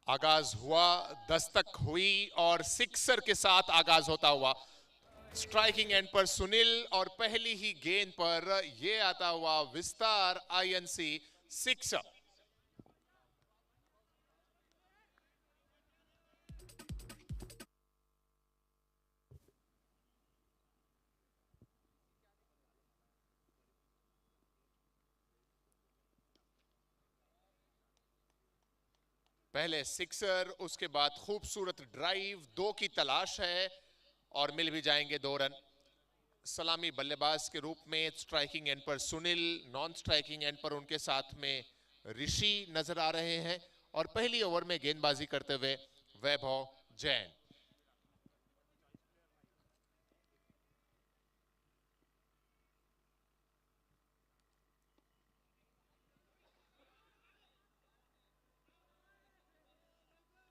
आगाज हुआ, दस्तक हुई और सिक्सर के साथ आगाज होता हुआ स्ट्राइकिंग एंड पर सुनील और पहली ही गेंद पर यह आता हुआ विस्तार आईएनसी सिक्सर। पहले सिक्सर, उसके बाद खूबसूरत ड्राइव, 2 की तलाश है और मिल भी जाएंगे 2 रन। सलामी बल्लेबाज के रूप में स्ट्राइकिंग एंड पर सुनील, नॉन स्ट्राइकिंग एंड पर उनके साथ में ऋषि नजर आ रहे हैं और पहली ओवर में गेंदबाजी करते हुए वैभव जैन।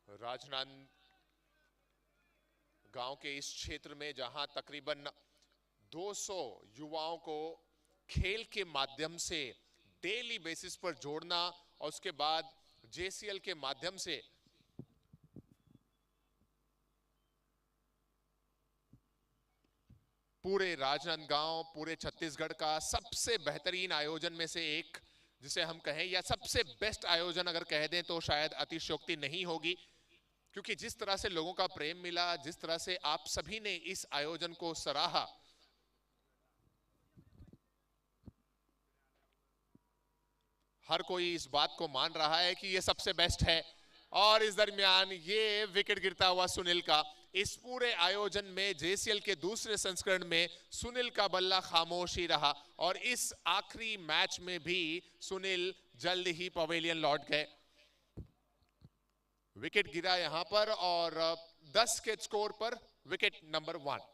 राजनांदगांव के इस क्षेत्र में जहां तकरीबन 200 युवाओं को खेल के माध्यम से डेली बेसिस पर जोड़ना और उसके बाद जेसीएल के माध्यम से पूरे राजनांदगांव, पूरे छत्तीसगढ़ का सबसे बेहतरीन आयोजन में से एक जिसे हम कहें, या सबसे बेस्ट आयोजन अगर कह दें तो शायद अतिशयोक्ति नहीं होगी, क्योंकि जिस तरह से लोगों का प्रेम मिला, जिस तरह से आप सभी ने इस आयोजन को सराहा, हर कोई इस बात को मान रहा है कि ये सबसे बेस्ट है। और इस दरमियान ये विकेट गिरता हुआ सुनील का। इस पूरे आयोजन में जेसीएल के दूसरे संस्करण में सुनील का बल्ला खामोश ही रहा और इस आखिरी मैच में भी सुनील जल्द ही पवेलियन लौट गए। विकेट गिरा यहां पर और 10 के स्कोर पर विकेट नंबर 1।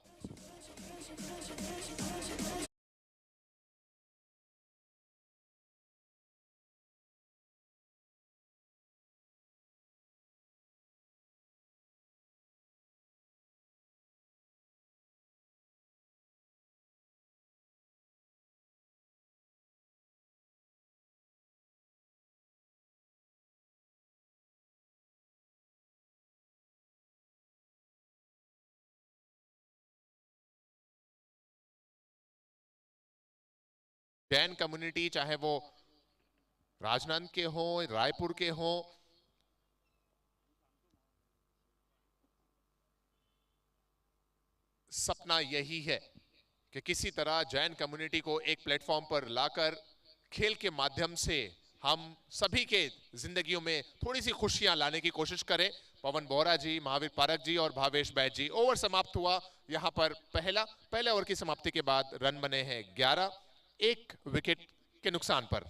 जैन कम्युनिटी, चाहे वो राजनांद के हो, रायपुर के हो, सपना यही है कि किसी तरह जैन कम्युनिटी को एक प्लेटफॉर्म पर लाकर खेल के माध्यम से हम सभी के जिंदगियों में थोड़ी सी खुशियां लाने की कोशिश करें। पवन बोरा जी, महावीर पारक जी और भावेश बैद जी। ओवर समाप्त हुआ यहां पर पहले ओवर की समाप्ति के बाद रन बने हैं 11, 1 विकेट के नुकसान पर।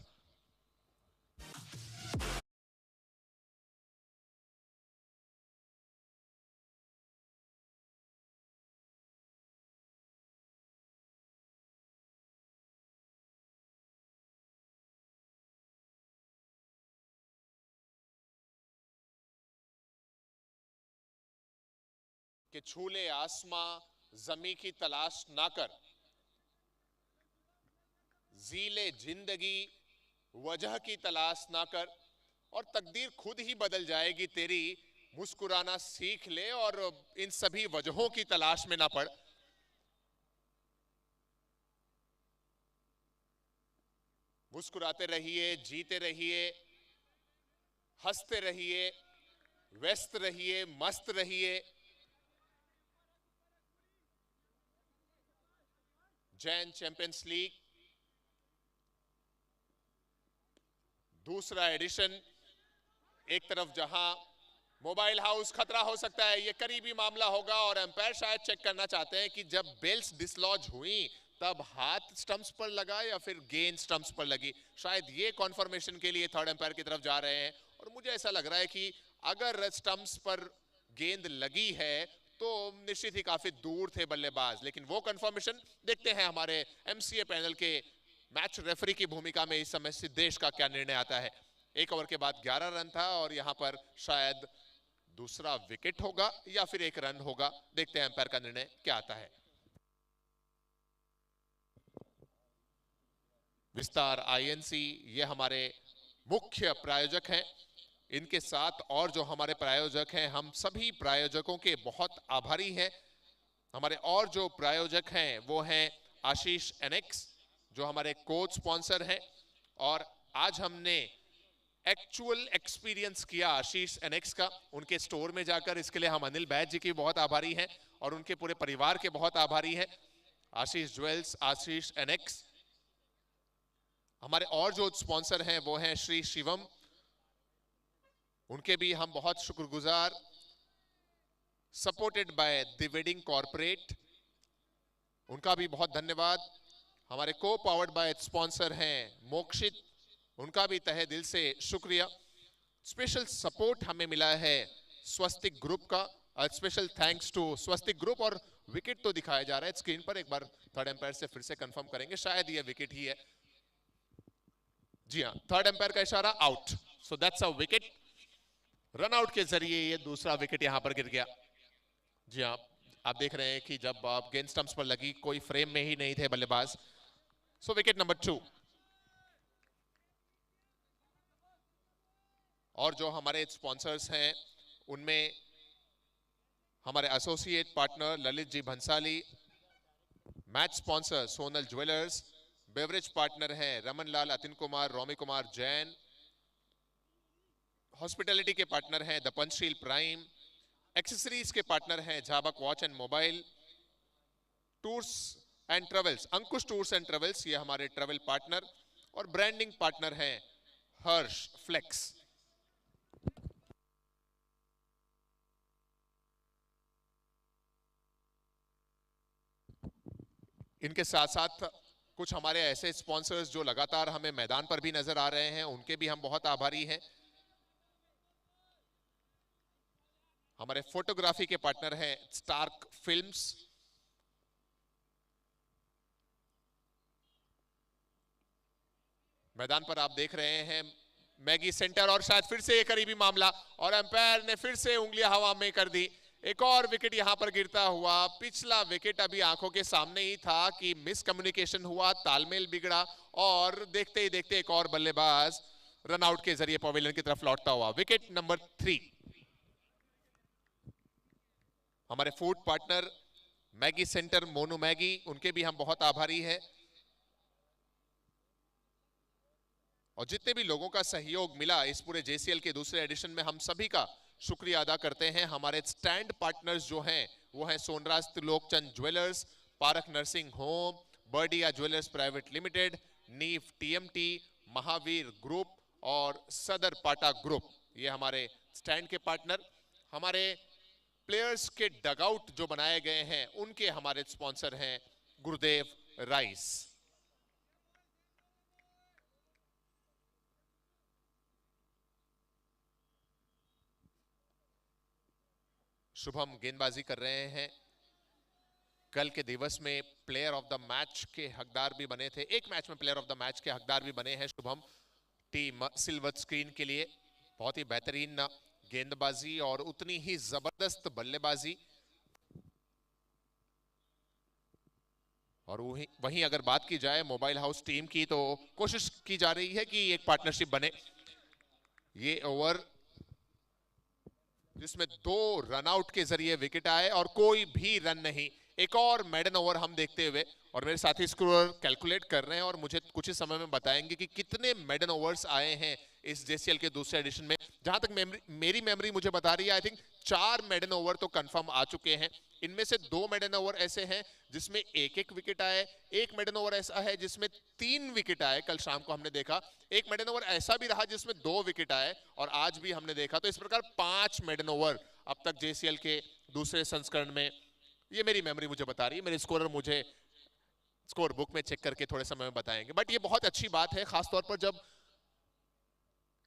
कि छूले आसमां जमी की तलाश ना कर, जीले जिंदगी वजह की तलाश ना कर, और तकदीर खुद ही बदल जाएगी तेरी, मुस्कुराना सीख ले और इन सभी वजहों की तलाश में ना पड़। मुस्कुराते रहिए, जीते रहिए, हंसते रहिए, व्यस्त रहिए, मस्त रहिए। जैन चैंपियंस लीग दूसरा एडिशन, एक तरफ जहां मोबाइल हाउस खतरा हो सकता है, यह करीबी मामला होगा और एम्पायर शायद चेक करना चाहते हैं कि जब बेल्स डिसलॉज हुई तब हाथ स्टंप्स पर लगा या फिर गेंद स्टंप्स पर लगी। शायद ये कॉन्फर्मेशन के लिए थर्ड एम्पायर की तरफ जा रहे हैं और मुझे ऐसा लग रहा है कि अगर स्टंप्स पर गेंद लगी है तो निश्चित ही काफी दूर थे बल्लेबाज, लेकिन वो कंफर्मेशन देखते हैं हमारे एमसीए पैनल के मैच रेफरी की भूमिका में इस समय सिद्धेश का क्या निर्णय आता है। 1 ओवर के बाद 11 रन था और यहां पर शायद दूसरा विकेट होगा या फिर 1 रन होगा। देखते हैं एम्पायर का निर्णय क्या आता है। विस्तार आईएनसी ये हमारे मुख्य प्रायोजक हैं इनके साथ और जो हमारे प्रायोजक हैं, हम सभी प्रायोजकों के बहुत आभारी हैं। हमारे और जो प्रायोजक हैं वो हैं आशीष एनेक्स, जो हमारे कोच स्पॉन्सर हैं। और आज हमने एक्चुअल एक्सपीरियंस किया आशीष एनेक्स का उनके स्टोर में जाकर। इसके लिए हम अनिल बैज जी की बहुत आभारी हैं और उनके पूरे परिवार के बहुत आभारी हैं। आशीष ज्वेल्स, आशीष एनेक्स। हमारे और जो स्पॉन्सर हैं वो हैं श्री शिवम, उनके भी हम बहुत शुक्रगुजार। Supported by the wedding corporate, उनका भी बहुत धन्यवाद। हमारे को पावर्ड बाय स्पॉन्सर हैं मोक्षित, उनका भी तहे दिल से शुक्रिया। स्पेशल सपोर्ट हमें मिला है स्वस्तिक ग्रुप का। Special thanks to Swastik group. और विकेट तो दिखाया जा रहा है स्क्रीन पर, एक बार थर्ड एम्पायर से फिर से कंफर्म करेंगे, शायद ये विकेट ही है। जी हाँ, थर्ड एम्पायर का इशारा, out. So that's a wicket. Run out के जरिए ये दूसरा विकेट यहां पर गिर गया। जी हाँ, आप देख रहे हैं कि जब आप गेंद स्टंप्स पर लगी, कोई फ्रेम में ही नहीं थे बल्लेबाज। So wicket number 2। और जो हमारे स्पॉन्सर्स हैं उनमें हमारे associate partner Lalit ji Bhansali, match sponsor Sonal jewellers, beverage partner हैं रमन लाल, अतिन कुमार, रोमी कुमार जैन, हॉस्पिटैलिटी के पार्टनर हैं द पंचशील प्राइम, एक्सेसरीज के पार्टनर हैं Jhabak watch and mobile, tours and travels Ankush tours and travels, ये हमारे ट्रेवल पार्टनर, और ब्रांडिंग पार्टनर हैं हर्ष फ्लेक्स। इनके साथ साथ कुछ हमारे ऐसे स्पॉन्सर्स जो लगातार हमें मैदान पर भी नजर आ रहे हैं, उनके भी हम बहुत आभारी हैं। हमारे फोटोग्राफी के पार्टनर हैं स्टार्क फिल्म्स, मैदान पर आप देख रहे हैं मैगी सेंटर, और शायद फिर से ये करीबी मामला, और अंपायर ने फिर से उंगलियां हवा में कर दी। एक और विकेट यहां पर गिरता हुआ। पिछला विकेट अभी आंखों के सामने ही था कि मिसकम्युनिकेशन हुआ, तालमेल बिगड़ा, और देखते ही देखते एक और बल्लेबाज रन आउट के जरिए पवेलियन की तरफ लौटता हुआ। Wicket number 3। हमारे food partner Maggi centre Monu Maggi, उनके भी हम बहुत आभारी हैं। और जितने भी लोगों का सहयोग मिला इस पूरे जेसीएल के दूसरे एडिशन में, हम सभी का शुक्रिया अदा करते हैं। हमारे स्टैंड पार्टनर्स जो हैं वो हैं Sonraj Trilokchand jewellers, park nursing home, Bardiya jewellers private limited, knife TMT, Mahavir group और सदर पाटा ग्रुप, ये हमारे स्टैंड के पार्टनर। हमारे प्लेयर्स के डगआउट जो बनाए गए हैं उनके हमारे स्पॉन्सर हैं गुरुदेव राइस। शुभम गेंदबाजी कर रहे हैं। कल के दिवस में प्लेयर ऑफ द मैच के हकदार भी बने थे, एक मैच में प्लेयर ऑफ द मैच के हकदार भी बने हैं शुभम, टीम सिल्वर स्क्रीन के लिए। बहुत ही बेहतरीन गेंदबाजी और उतनी ही जबरदस्त बल्लेबाजी। और वहीं अगर बात की जाए मोबाइल हाउस टीम की, तो कोशिश की जा रही है कि एक पार्टनरशिप बने। ये ओवर जिसमें 2 रनआउट के जरिए विकेट आए और कोई भी रन नहीं, एक और मेडन ओवर हम देखते हुए, और मेरे साथी स्कोर कैलकुलेट कर रहे हैं और मुझे कुछ ही समय में बताएंगे कि कितने मेडन ओवर्स आए हैं इस जेसीएल के दूसरे एडिशन में। जहां तक मेरी मेमोरी मुझे बता रही है, आई थिंक 4 मेडन ओवर तो कंफर्म आ चुके हैं। इनमें से 2 मेडन ओवर ऐसे हैं जिसमें एक विकेट आए, एक मेडन ओवर ऐसा है जिसमें 3 विकेट आए, कल शाम को हमने देखा। एक मेडन ओवर ऐसा भी रहा जिसमें 2 विकेट आए, और आज भी हमने देखा। तो इस प्रकार 5 मेडन ओवर अब तक जेसीएल के दूसरे संस्करण में, ये मेरी मेमोरी मुझे बता रही है। मेरे स्कोरर मुझे स्कोर बुक में चेक करके थोड़े समय में बताएंगे। बट ये बहुत अच्छी बात है, खासतौर पर जब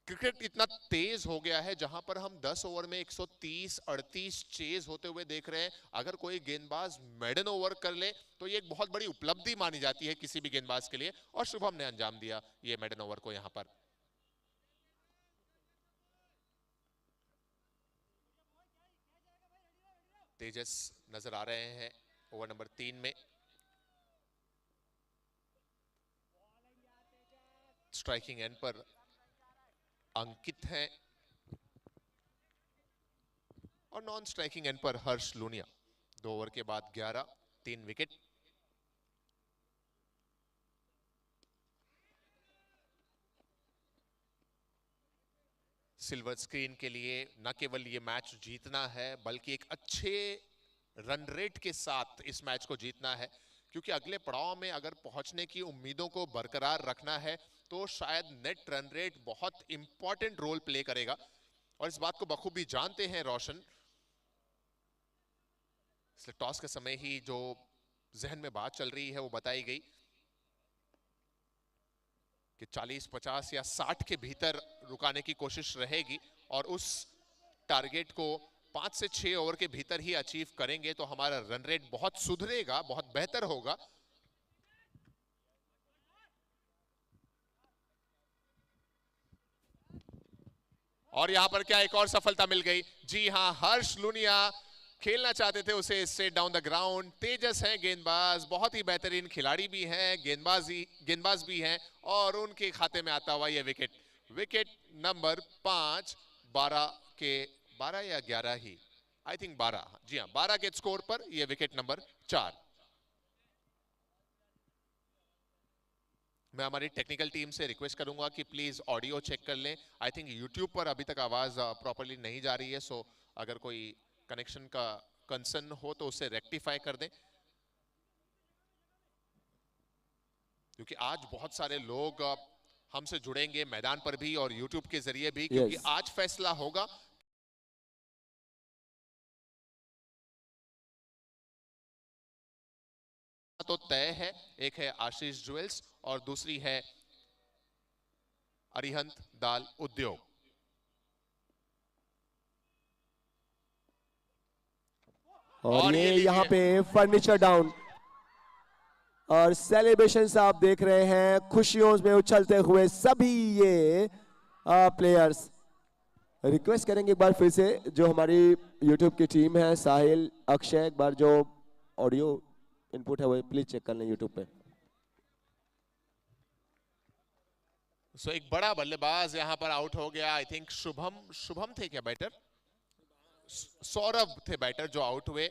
क्रिकेट इतना तेज हो गया है, जहां पर हम 10 ओवर में 130-38 चेज होते हुए देख रहे हैं। अगर कोई गेंदबाज मेडन ओवर कर ले तो ये एक बहुत बड़ी उपलब्धि मानी जाती है किसी भी गेंदबाज के लिए, और शुभम ने अंजाम दिया ये मेडन ओवर को। यहां पर तेजस नजर आ रहे हैं ओवर नंबर 3 में। स्ट्राइकिंग एंड पर अंकित हैं। और नॉन स्ट्राइकिंग एंड पर हर्ष लूनिया। 2 ओवर के बाद 11, 3 विकेट। सिल्वर स्क्रीन के लिए न केवल ये मैच जीतना है बल्कि एक अच्छे रन रेट के साथ इस मैच को जीतना है, क्योंकि अगले पड़ाव में अगर पहुंचने की उम्मीदों को बरकरार रखना है तो शायद नेट रन रेट बहुत इंपॉर्टेंट रोल प्ले करेगा, और इस बात को बखूबी जानते हैं रोशन। इसलिए टॉस के समय ही जो जहन में बात चल रही है वो बताई गई कि 40, 50 या 60 के भीतर रुकाने की कोशिश रहेगी, और उस टारगेट को 5 से 6 ओवर के भीतर ही अचीव करेंगे तो हमारा रन रेट बहुत सुधरेगा, बहुत बेहतर होगा। और यहां पर क्या एक और सफलता मिल गई। जी हां, हर्ष लूनिया खेलना चाहते थे उसे स्ट्रेट डाउन द ग्राउंड। तेजस हैं गेंदबाज, बहुत ही बेहतरीन खिलाड़ी भी हैं, गेंदबाज भी हैं, और उनके खाते में आता हुआ ये विकेट। विकेट नंबर 5, 12 या 11 ही, आई थिंक 12, जी हाँ 12 के स्कोर पर ये विकेट नंबर 4। मैं हमारी टेक्निकल टीम से रिक्वेस्ट करूंगा कि प्लीज ऑडियो चेक कर लें। आई थिंक यूट्यूब पर अभी तक आवाज प्रॉपर्ली नहीं जा रही है, सो अगर कोई कनेक्शन का कंसर्न हो तो उसे रेक्टिफाई कर दें, क्योंकि आज बहुत सारे लोग हमसे जुड़ेंगे मैदान पर भी और यूट्यूब के जरिए भी, क्योंकि आज फैसला होगा तो तय है। एक है आशीष ज्वेल्स और दूसरी है अरिहंत दाल उद्योग। और ये यहाँ पे फर्नीचर डाउन और सेलिब्रेशन आप देख रहे हैं, खुशियों में उछलते हुए सभी ये प्लेयर्स। रिक्वेस्ट करेंगे एक बार फिर से जो हमारी यूट्यूब की टीम है, साहिल, अक्षय, एक बार जो ऑडियो इनपुट है वो प्लीज चेक कर लें यूट्यूब पे। एक बड़ा बल्लेबाज यहां पर आउट हो गया। आई थिंक शुभम थे क्या बैटर? सौरभ थे बैटर जो आउट हुए।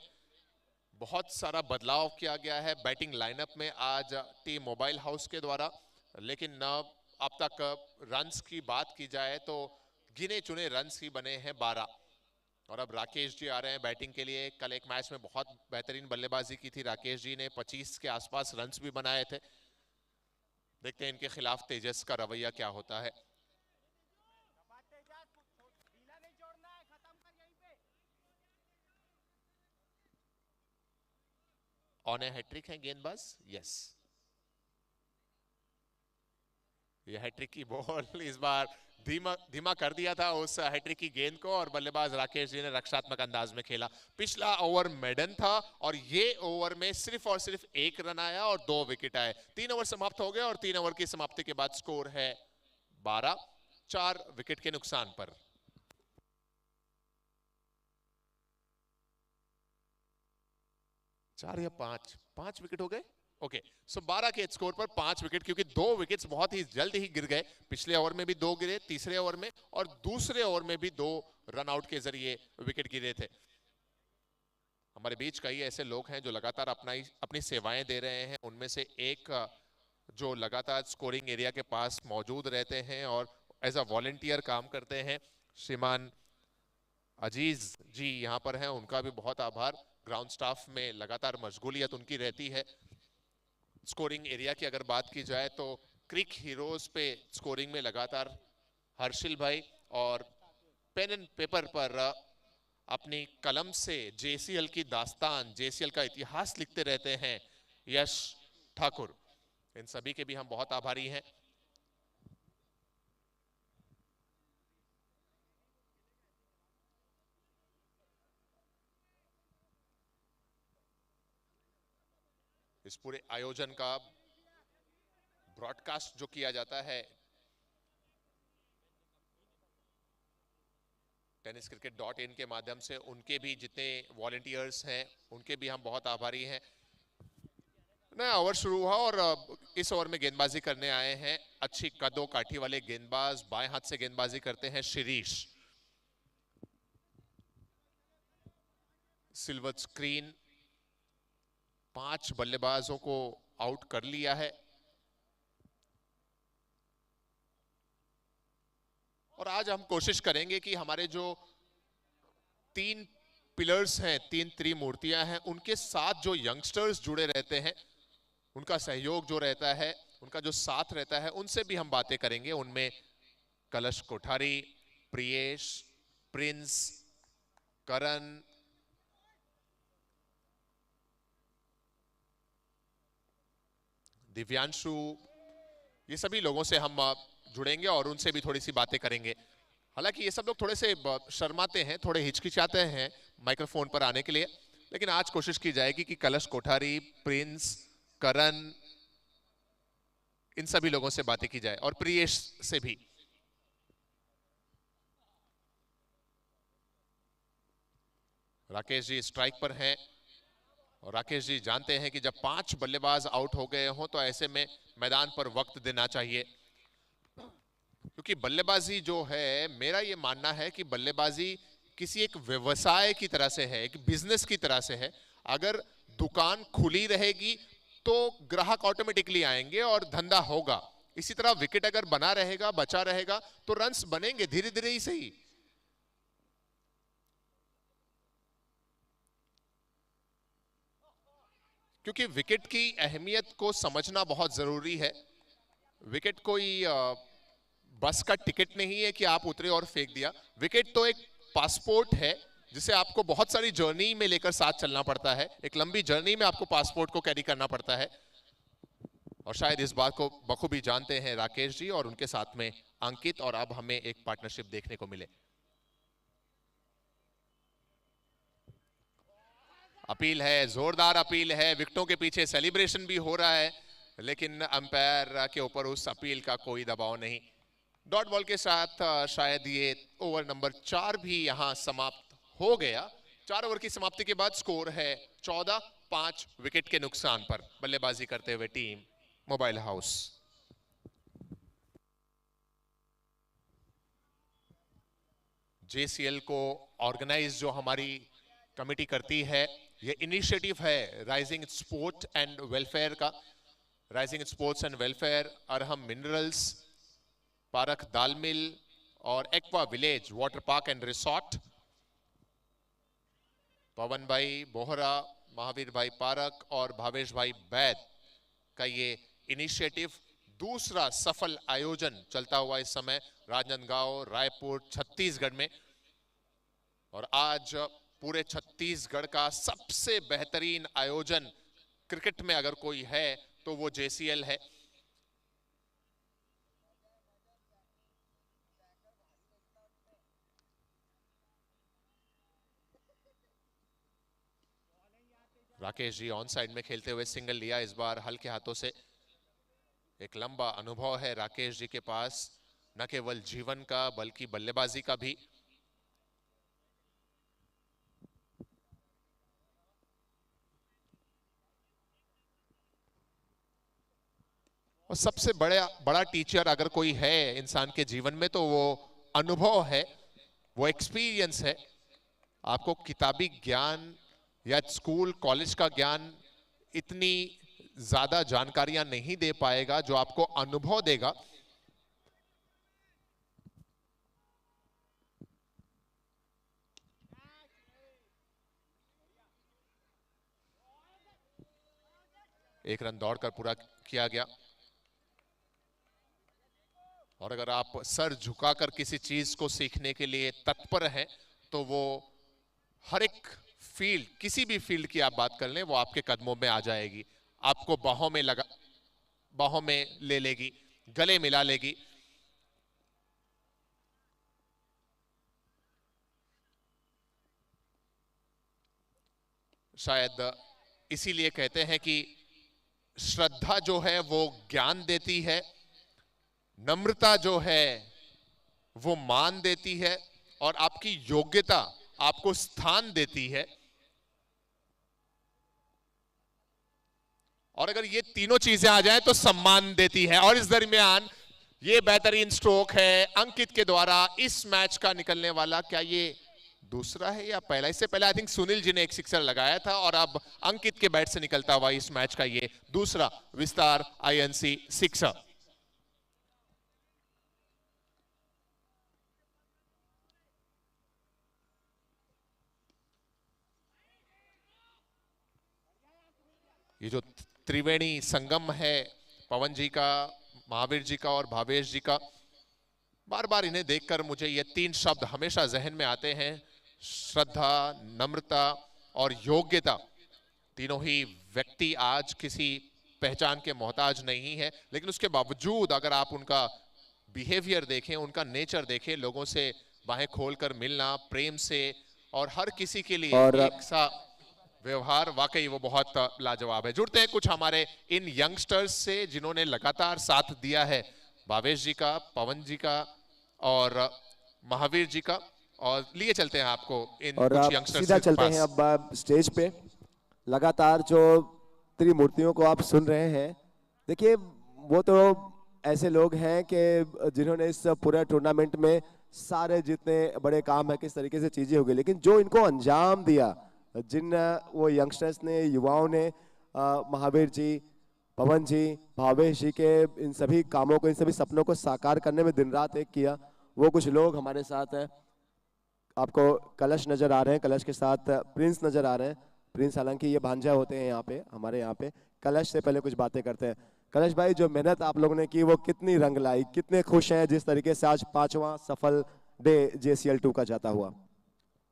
बहुत सारा बदलाव किया गया है बैटिंग लाइनअप में आज टीम मोबाइल हाउस के द्वारा, लेकिन अब तक रन्स की बात की जाए तो गिने चुने रन्स ही बने हैं 12। और अब राकेश जी आ रहे हैं बैटिंग के लिए। कल एक मैच में बहुत बेहतरीन बल्लेबाजी की थी राकेश जी ने, 25 के आसपास रन्स भी बनाए थे। देखते हैं इनके खिलाफ तेजस का रवैया क्या होता है। ऑन ए हैट्रिक है गेंदबाज, यस, ये हैट्रिक की बॉल इस बार धीमा कर दिया था उस हैट्रिक की गेंद को, और बल्लेबाज राकेश जी ने रक्षात्मक अंदाज में खेला। पिछला ओवर मेडन था और ये ओवर में सिर्फ और सिर्फ 1 रन आया और 2 विकेट आए। 3 ओवर समाप्त हो गए और 3 ओवर की समाप्ति के बाद स्कोर है 12, 4 विकेट के नुकसान पर। चार या पांच विकेट हो गए। ओके, सो 12 के स्कोर पर 5 विकेट, क्योंकि 2 विकेट्स बहुत ही जल्द ही गिर गए। पिछले ओवर में भी 2 गिरे, तीसरे ओवर में, और दूसरे ओवर में भी 2 रन आउट के जरिए विकेट गिरे थे। हमारे बीच कई ऐसे लोग हैं जो लगातार अपनी सेवाएं दे रहे हैं। उनमें से एक जो लगातार स्कोरिंग एरिया के पास मौजूद रहते हैं और एज अ वॉलंटियर काम करते हैं, श्रीमान अजीज जी यहाँ पर हैं, उनका भी बहुत आभार। ग्राउंड स्टाफ में लगातार मशगूलियत उनकी रहती है। स्कोरिंग एरिया की अगर बात की जाए तो क्रिक हीरोज पे स्कोरिंग में लगातार हर्षिल भाई, और पेन एंड पेपर पर अपनी कलम से जेसीएल की दास्तान, जेसीएल का इतिहास लिखते रहते हैं यश ठाकुर। इन सभी के भी हम बहुत आभारी हैं। इस पूरे आयोजन का ब्रॉडकास्ट जो किया जाता है tenniscricket.in के माध्यम से, उनके भी जितने वॉलंटियर्स हैं उनके भी हम बहुत आभारी हैं। नया ओवर शुरू हुआ और इस ओवर में गेंदबाजी करने आए हैं अच्छी कदों काठी वाले गेंदबाज, बाएं हाथ से गेंदबाजी करते हैं शिरीष। सिल्वर स्क्रीन 5 बल्लेबाजों को आउट कर लिया है और आज हम कोशिश करेंगे कि हमारे जो 3 पिलर्स हैं, 3 त्रिमूर्तियां हैं, उनके साथ जो यंगस्टर्स जुड़े रहते हैं, उनका सहयोग जो रहता है, उनका जो साथ रहता है, उनसे भी हम बातें करेंगे। उनमें कलश कोठारी, प्रियेश, प्रिंस, करण, दिव्यांशु, ये सभी लोगों से हम जुड़ेंगे और उनसे भी थोड़ी सी बातें करेंगे। हालांकि ये सब लोग थोड़े से शर्माते हैं, थोड़े हिचकिचाते हैं माइक्रोफोन पर आने के लिए, लेकिन आज कोशिश की जाएगी कि कलश कोठारी, प्रिंस, करण, इन सभी लोगों से बातें की जाए और प्रियेश से भी। राकेश जी स्ट्राइक पर हैं और राकेश जी जानते हैं कि जब 5 बल्लेबाज आउट हो गए हों तो ऐसे में मैदान पर वक्त देना चाहिए, क्योंकि बल्लेबाजी जो है, मेरा ये मानना है कि बल्लेबाजी किसी एक व्यवसाय की तरह से है, एक बिजनेस की तरह से है। अगर दुकान खुली रहेगी तो ग्राहक ऑटोमेटिकली आएंगे और धंधा होगा। इसी तरह विकेट अगर बना रहेगा, बचा रहेगा, तो रन्स बनेंगे धीरे धीरे ही सही। क्योंकि विकेट की अहमियत को समझना बहुत जरूरी है। विकेट कोई बस का टिकट नहीं है कि आप उतरे और फेंक दिया। विकेट तो एक पासपोर्ट है जिसे आपको बहुत सारी जर्नी में लेकर साथ चलना पड़ता है। एक लंबी जर्नी में आपको पासपोर्ट को कैरी करना पड़ता है और शायद इस बात को बखूबी जानते हैं राकेश जी और उनके साथ में अंकित, और अब हमें एक पार्टनरशिप देखने को मिले। अपील है, जोरदार अपील है, विकेटों के पीछे सेलिब्रेशन भी हो रहा है, लेकिन अंपायर के ऊपर उस अपील का कोई दबाव नहीं। डॉट बॉल के साथ शायद ये ओवर नंबर 4 भी यहां समाप्त हो गया। 4 ओवर की समाप्ति के बाद स्कोर है 14-5 विकेट के नुकसान पर बल्लेबाजी करते हुए टीम मोबाइल हाउस। जेसीएल को ऑर्गेनाइज जो हमारी कमेटी करती है, ये इनिशिएटिव है राइजिंग स्पोर्ट एंड वेलफेयर का। Rising sports and welfare, Arham minerals, Parakh Dal mill और aqua village water park and resort, Pawan Bhai Bohra, Mahavir भाई पारक और भावेश भाई बैद का ये इनिशिएटिव दूसरा सफल आयोजन चलता हुआ इस समय राजनांदगांव, रायपुर, छत्तीसगढ़ में। और आज पूरे छत्तीसगढ़ का सबसे बेहतरीन आयोजन क्रिकेट में अगर कोई है तो वो जेसीएल है। राकेश जी ऑन साइड में खेलते हुए सिंगल लिया इस बार हल्के हाथों से। एक लंबा अनुभव है राकेश जी के पास, न केवल जीवन का बल्कि बल्लेबाजी का भी। और सबसे बड़ा टीचर अगर कोई है इंसान के जीवन में तो वो अनुभव है, वो एक्सपीरियंस है। आपको किताबी ज्ञान या स्कूल कॉलेज का ज्ञान इतनी ज्यादा जानकारियां नहीं दे पाएगा जो आपको अनुभव देगा। एक रन दौड़कर पूरा किया गया। और अगर आप सर झुकाकर किसी चीज को सीखने के लिए तत्पर हैं तो वो हर एक फील्ड, किसी भी फील्ड की आप बात कर लें, वो आपके कदमों में आ जाएगी, आपको बाहों में ले लेगी, गले मिला लेगी। शायद इसीलिए कहते हैं कि श्रद्धा जो है वो ज्ञान देती है, नम्रता जो है वो मान देती है और आपकी योग्यता आपको स्थान देती है। और अगर ये तीनों चीजें आ जाएं तो सम्मान देती है। और इस दरमियान ये बेहतरीन स्ट्रोक है अंकित के द्वारा इस मैच का निकलने वाला। क्या ये दूसरा है या पहला? इससे पहले आई थिंक सुनील जी ने एक सिक्सर लगाया था और अब अंकित के बैट से निकलता हुआ इस मैच का ये दूसरा विस्तार आईएनसी सिक्सर। ये जो त्रिवेणी संगम है पवन जी का, महावीर जी का और भावेश जी का, बार बार इन्हें देखकर मुझे ये तीन शब्द हमेशा जहन में आते हैं, श्रद्धा, नम्रता और योग्यता। तीनों ही व्यक्ति आज किसी पहचान के मोहताज नहीं है, लेकिन उसके बावजूद अगर आप उनका बिहेवियर देखें, उनका नेचर देखें, लोगों से बाहें खोलकर मिलना, प्रेम से और हर किसी के लिए एक सा व्यवहार, वाकई वो बहुत लाजवाब है। जुड़ते हैं कुछ हमारे इन यंगस्टर्स से जिन्होंने लगातार साथ दिया है, भावेश जी का, पवन जी का और महावीर जी का, और लिए चलते हैं आपको इन और कुछ आप यंगस्टर्स सीधा के चलते पास। हैं अब स्टेज पे। लगातार जो त्रिमूर्तियों को आप सुन रहे हैं, देखिए वो तो ऐसे लोग हैं कि जिन्होंने इस पूरे टूर्नामेंट में सारे जितने बड़े काम है, किस तरीके से चीजें हो गई, लेकिन जो इनको अंजाम दिया, जिन वो यंगस्टर्स ने, युवाओं ने, महावीर जी, पवन जी, भावेश जी के इन सभी कामों को, इन सभी सपनों को साकार करने में दिन रात एक किया, वो कुछ लोग हमारे साथ हैं। आपको कलश नजर आ रहे हैं, कलश के साथ प्रिंस नजर आ रहे हैं। प्रिंस हालांकि ये भांजा होते हैं यहाँ पे, हमारे यहाँ पे। कलश से पहले कुछ बातें करते हैं। कलश भाई, जो मेहनत आप लोगों ने की वो कितनी रंग लाई, कितने खुश हैं जिस तरीके से आज 5वां सफल डे JCL2 का जाता हुआ?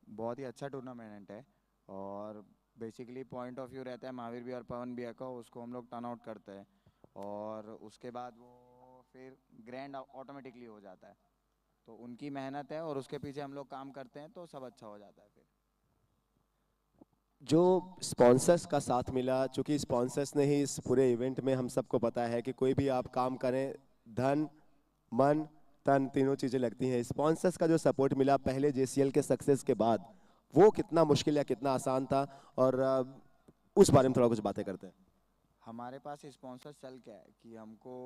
बहुत ही अच्छा टूर्नामेंट है और बेसिकली पॉइंट ऑफ व्यू रहता है महावीर भी और पवन भी का, उसको हम लोग टर्न आउट करते हैं और उसके बाद वो फिर ग्रैंड ऑटोमेटिकली हो जाता है। तो उनकी मेहनत है और उसके पीछे हम लोग काम करते हैं तो सब अच्छा हो जाता है। फिर जो स्पॉन्सर्स का साथ मिला, चूंकि स्पॉन्सर्स ने ही इस पूरे इवेंट में, हम सबको पता है कि कोई भी आप काम करें, धन, मन, तन, तीनों चीजें लगती हैं। स्पॉन्सर्स का जो सपोर्ट मिला पहले JCL के सक्सेस के बाद, वो कितना मुश्किल या कितना आसान था, और उस बारे में थोड़ा कुछ बातें करते हैं। हमारे पास स्पॉन्सर चल क्या है कि हमको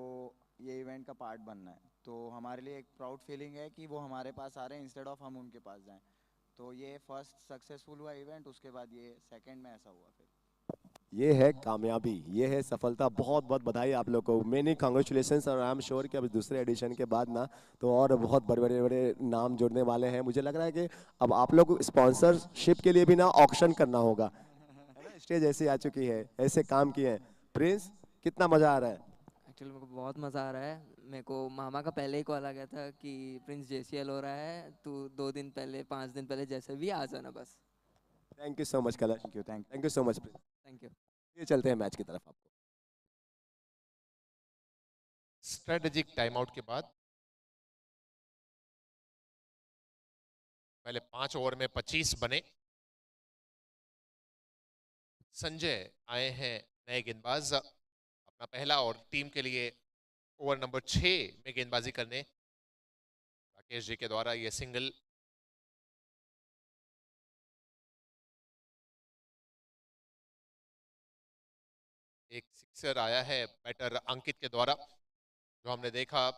ये इवेंट का पार्ट बनना है, तो हमारे लिए एक प्राउड फीलिंग है कि वो हमारे पास आ रहे हैं इंस्टेड ऑफ हम उनके पास जाएं। तो ये फर्स्ट सक्सेसफुल हुआ इवेंट, उसके बाद ये सेकंड में ऐसा हुआ। फिर ये है कामयाबी, ये है सफलता। बहुत बहुत बधाई आप लोग को, मेनी कांग्रेचुलेशंस। और आई एम श्योर कि अब दूसरे एडिशन के बाद ना तो और बहुत बड़े बड़े नाम जुड़ने वाले हैं। मुझे लग रहा है कि अब आप लोग स्पॉन्सरशिप के लिए भी ना ऑक्शन करना होगा, है ना? स्टेज ऐसी आ चुकी है, ऐसे काम किए हैं। प्रिंस, कितना मजा आ रहा है? एक्चुअली मेरे को बहुत मज़ा आ रहा है। मेरे को मामा का पहले ही कॉल आ गया था कि प्रिंस JCL हो रहा है, तू 2 दिन पहले 5 दिन पहले जैसे भी आ जाना बस। थैंक यू सो मच कलश, thank you so much Prince. Thank you. ये चलते हैं मैच की तरफ। आपको स्ट्रेटेजिक टाइम आउट के बाद पहले 5 ओवर में 25 बने। संजय आए हैं नए गेंदबाज अपना पहला और टीम के लिए ओवर नंबर 6 में गेंदबाजी करने। राकेश जी के द्वारा यह सिंगल। एक सिक्सर आया है बैटर अंकित के द्वारा, जो हमने देखा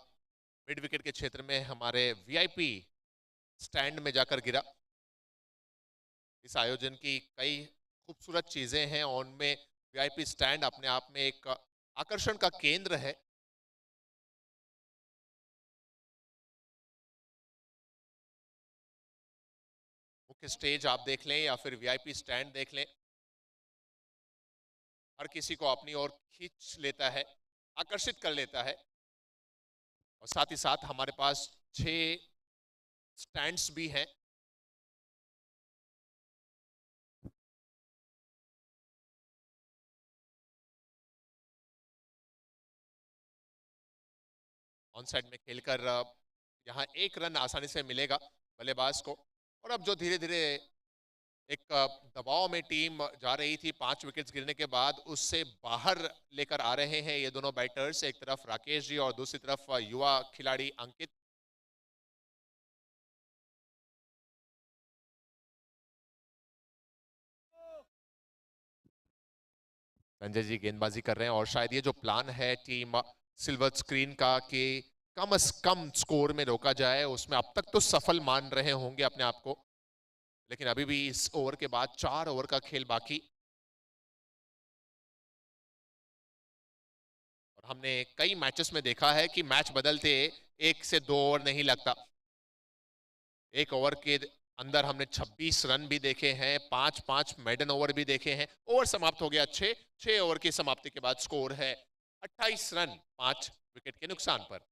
मिड विकेट के क्षेत्र में हमारे VIP स्टैंड में जाकर गिरा। इस आयोजन की कई खूबसूरत चीजें हैं, उनमें VIP स्टैंड अपने आप में एक आकर्षण का केंद्र है। मुख्य स्टेज आप देख लें या फिर VIP स्टैंड देख लें, हर किसी को अपनी ओर खींच लेता है, आकर्षित कर लेता है। और साथ ही साथ हमारे पास 6 स्टैंड्स भी हैं। ऑन साइड में खेलकर यहाँ 1 रन आसानी से मिलेगा बल्लेबाज को। और अब जो धीरे धीरे एक दबाव में टीम जा रही थी 5 विकेट्स गिरने के बाद, उससे बाहर लेकर आ रहे हैं ये दोनों बैटर्स। एक तरफ राकेश जी और दूसरी तरफ युवा खिलाड़ी अंकित। संजय जी गेंदबाजी कर रहे हैं और शायद ये जो प्लान है टीम सिल्वर स्क्रीन का कि कम से कम स्कोर में रोका जाए, उसमें अब तक तो सफल मान रहे होंगे अपने आप को। लेकिन अभी भी इस ओवर के बाद 4 ओवर का खेल बाकी। और हमने कई मैचेस में देखा है कि मैच बदलते 1 से 2 ओवर नहीं लगता। 1 ओवर के अंदर हमने 26 रन भी देखे हैं, 5 मेडन ओवर भी देखे हैं। ओवर समाप्त हो गया 6 ओवर की समाप्ति के बाद स्कोर है 28 रन 5 विकेट के नुकसान पर।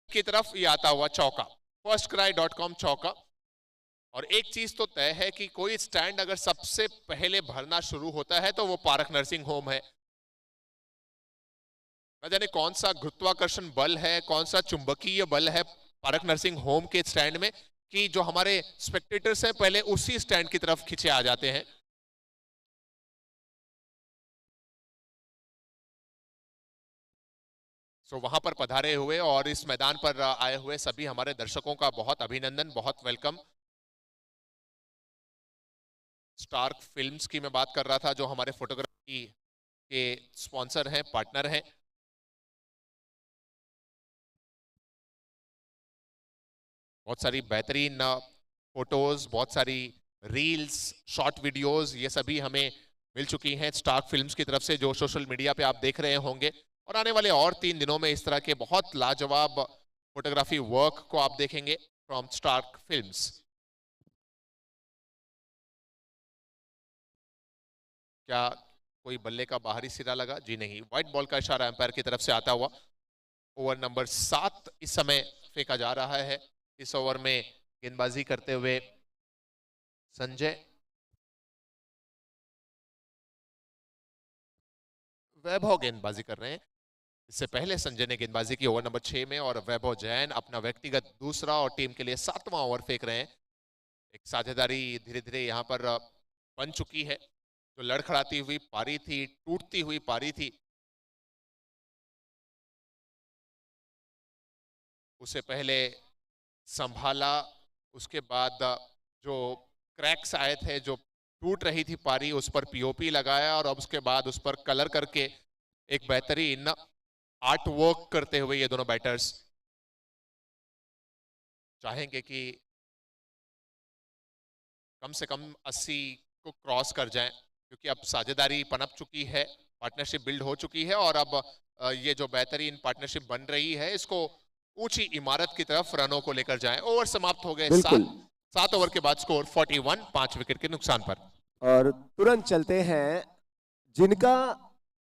की तरफ ये आता हुआ चौका, firstcry.com चौका। और एक चीज तो तय है कि कोई स्टैंड अगर सबसे पहले भरना शुरू होता है तो वो पारक नर्सिंग होम है। न जाने कौन सा गुरुत्वाकर्षण बल है, कौन सा चुंबकीय बल है पारक नर्सिंग होम के स्टैंड में कि जो हमारे स्पेक्टेटर्स हैं पहले उसी स्टैंड की तरफ खींचे आ जाते हैं। सो वहां पर पधारे हुए और इस मैदान पर आए हुए सभी हमारे दर्शकों का बहुत अभिनंदन, बहुत वेलकम। स्टार्क फिल्म्स की मैं बात कर रहा था, जो हमारे फोटोग्राफी के स्पॉन्सर हैं, पार्टनर हैं। बहुत सारी बेहतरीन फोटोज, बहुत सारी रील्स, शॉर्ट वीडियोस, ये सभी हमें मिल चुकी हैं स्टार्क फिल्म्स की तरफ से, जो सोशल मीडिया पे आप देख रहे होंगे। और आने वाले और 3 दिनों में इस तरह के बहुत लाजवाब फोटोग्राफी वर्क को आप देखेंगे फ्रॉम स्टार्क फिल्म्स। क्या कोई बल्ले का बाहरी सिरा लगा? जी नहीं, व्हाइट बॉल का इशारा एम्पायर की तरफ से आता हुआ। ओवर नंबर 7 इस समय फेंका जा रहा है। इस ओवर में गेंदबाजी करते हुए संजय, वैभव गेंदबाजी कर रहे हैं। इससे पहले संजय ने गेंदबाजी की ओवर नंबर 6 में, और वैभव जैन अपना व्यक्तिगत दूसरा और टीम के लिए 7वां ओवर फेंक रहे हैं। एक साझेदारी धीरे धीरे यहाँ पर बन चुकी है। जो लड़खड़ाती हुई पारी थी, टूटती हुई पारी थी, उसे पहले संभाला, उसके बाद जो क्रैक्स आए थे, जो टूट रही थी पारी, उस पर पीओपी लगाया और अब उसके बाद उस पर कलर करके एक बेहतरीन आर्ट वर्क करते हुए ये दोनों बैटर्स चाहेंगे कि कम से कम 80 को क्रॉस कर जाएं, क्योंकि अब साझेदारी पनप चुकी है, पार्टनरशिप बिल्ड हो चुकी है और अब ये जो बेहतरीन पार्टनरशिप बन रही है, इसको ऊंची इमारत की तरफ रनों को लेकर जाएं। ओवर समाप्त हो गए। बिल्कुल। सात ओवर के बाद स्कोर 41, 5 विकेट के नुकसान पर। और तुरंत चलते हैं जिनका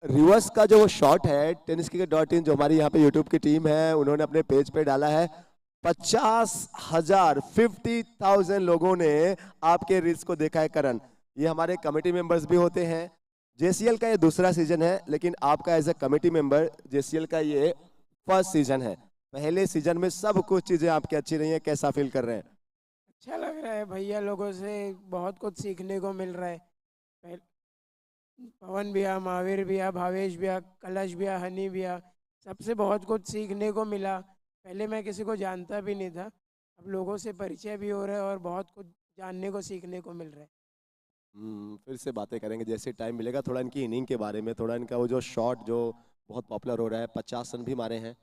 रिवर्स का जो शॉट है, tenniscricket.in जो हमारी यहाँ पे यूट्यूब की टीम है, उन्होंने अपने पेज पे डाला है। 50,000 लोगों ने आपके रील्स को देखा है करण। ये हमारे कमेटी मेंबर्स भी होते हैं। जेसीएल का ये दूसरा सीजन है, लेकिन आपका as a committee member JCL का ये फर्स्ट सीजन है। पहले सीजन में सब कुछ चीजें आपकी अच्छी रही हैं, कैसा फील कर रहे हैं? अच्छा लग रहा है भैया, लोगों से बहुत कुछ सीखने को मिल रहा है। पवन भैया, महावीर भैया, भावेश भैया, कलश भैया, हनी भैया, सबसे बहुत कुछ सीखने को मिला। पहले मैं किसी को जानता भी नहीं था, अब लोगों से परिचय भी हो रहा है और बहुत कुछ जानने को सीखने को मिल रहा है। फिर से बातें करेंगे जैसे टाइम मिलेगा, थोड़ा इनकी इनिंग के बारे में, थोड़ा इनका वो जो शॉट जो बहुत पॉपुलर हो रहा है, 50 रन भी मारे हैं।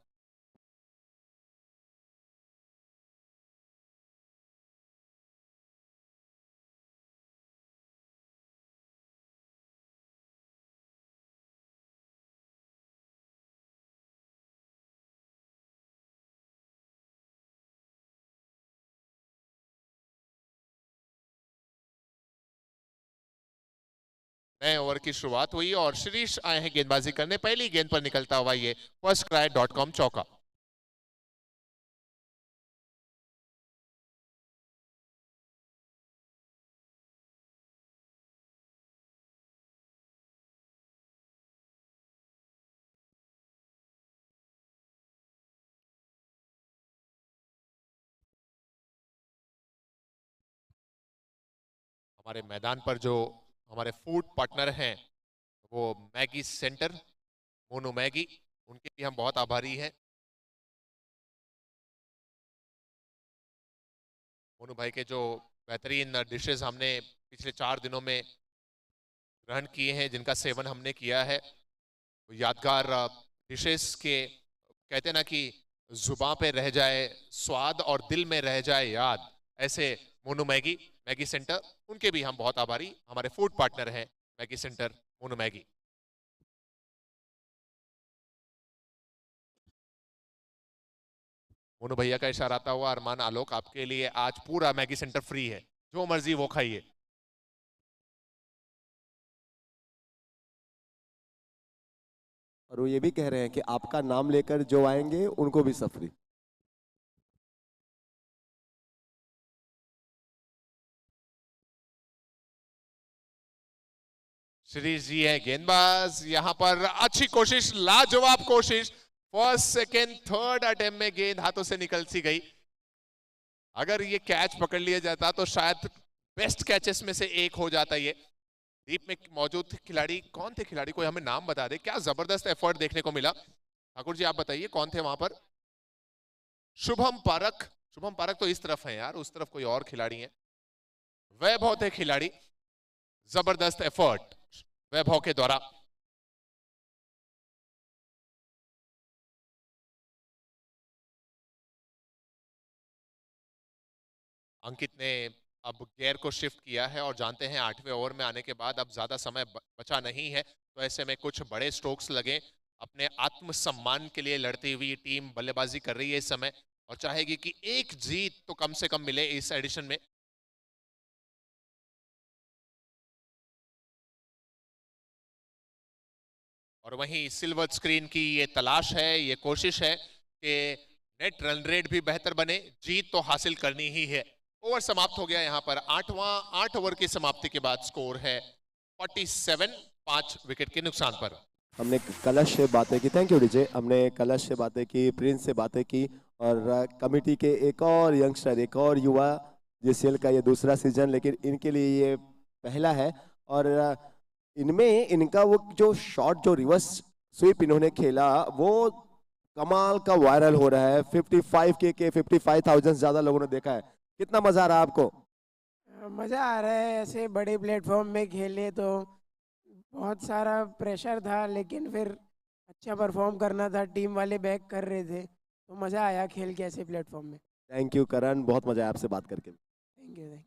नए ओवर की शुरुआत हुई और शिरीष आए हैं गेंदबाजी करने। पहली गेंद पर निकलता हुआ ये firstcry.com चौका। हमारे मैदान पर जो हमारे फूड पार्टनर हैं वो मैगी सेंटर, मोनू मैगी, उनके भी हम बहुत आभारी हैं। मोनू भाई के जो बेहतरीन डिशेस हमने पिछले 4 दिनों में ग्रहण किए हैं, जिनका सेवन हमने किया है, यादगार डिशेस के कहते हैं ना कि जुबान पे रह जाए स्वाद और दिल में रह जाए याद, ऐसे मोनू मैगी, मैगी सेंटर, उनके भी हम बहुत आभारी। हमारे फूड पार्टनर हैं Maggi centre, Monu Maggi. Monu भैया का इशारा आता हुआ अरमान आलोक, आपके लिए आज पूरा मैगी सेंटर फ्री है, जो मर्जी वो खाइए। और वो ये भी कह रहे हैं कि आपका नाम लेकर जो आएंगे उनको भी सब फ्री। श्री जी है गेंदबाज, यहां पर अच्छी कोशिश, लाजवाब कोशिश। फर्स्ट सेकेंड थर्ड अटेम्प्ट में गेंद हाथों से निकल सी गई। अगर ये कैच पकड़ लिया जाता तो शायद बेस्ट कैचेस में से एक हो जाता ये। डीप में मौजूद खिलाड़ी कौन थे? खिलाड़ी कोई हमें नाम बता दे। क्या जबरदस्त एफर्ट देखने को मिला। ठाकुर जी आप बताइए कौन थे वहां पर? शुभम पारक। शुभम पारक तो इस तरफ है यार, उस तरफ कोई और खिलाड़ी है। वैभव थे खिलाड़ी। जबरदस्त एफर्ट वैभव के द्वारा। अंकित ने अब गेयर को शिफ्ट किया है और जानते हैं 8वें ओवर में आने के बाद अब ज्यादा समय बचा नहीं है, तो ऐसे में कुछ बड़े स्ट्रोक्स लगे। अपने आत्मसम्मान के लिए लड़ती हुई टीम बल्लेबाजी कर रही है इस समय और चाहेगी कि एक जीत तो कम से कम मिले इस एडिशन में। और वहीं सिल्वर स्क्रीन की ये तलाश है, ये कोशिश है कि नेट रन रेट भी बेहतर बने, जीत तो हासिल करनी ही है। ओवर समाप्त हो गया यहाँ पर। 8 ओवर की समाप्ति के बाद स्कोर है 47, 5 विकेट के नुकसान पर। हमने कलश से बातें की, थैंक यू डीजे। हमने कलश से बातें की, प्रिंस से बातें की, और कमेटी के एक और यंगस्टर, एक और युवा, जेसीएल का ये दूसरा सीजन, लेकिन इनके लिए ये पहला है। और इनमें इनका वो जो शॉट, जो रिवर्स स्वीप इन्होंने खेला, वो कमाल का वायरल हो रहा है। 55K के 55,000 ज्यादा लोगों ने देखा है। कितना मजा आ रहा है आपको? मज़ा आ रहा है, ऐसे बड़े प्लेटफॉर्म में खेले तो बहुत सारा प्रेशर था, लेकिन फिर अच्छा परफॉर्म करना था, टीम वाले बैक कर रहे थे, तो मज़ा आया खेल के ऐसे प्लेटफॉर्म में। थैंक यू करण, बहुत मजा आया आपसे बात करके। Thank you.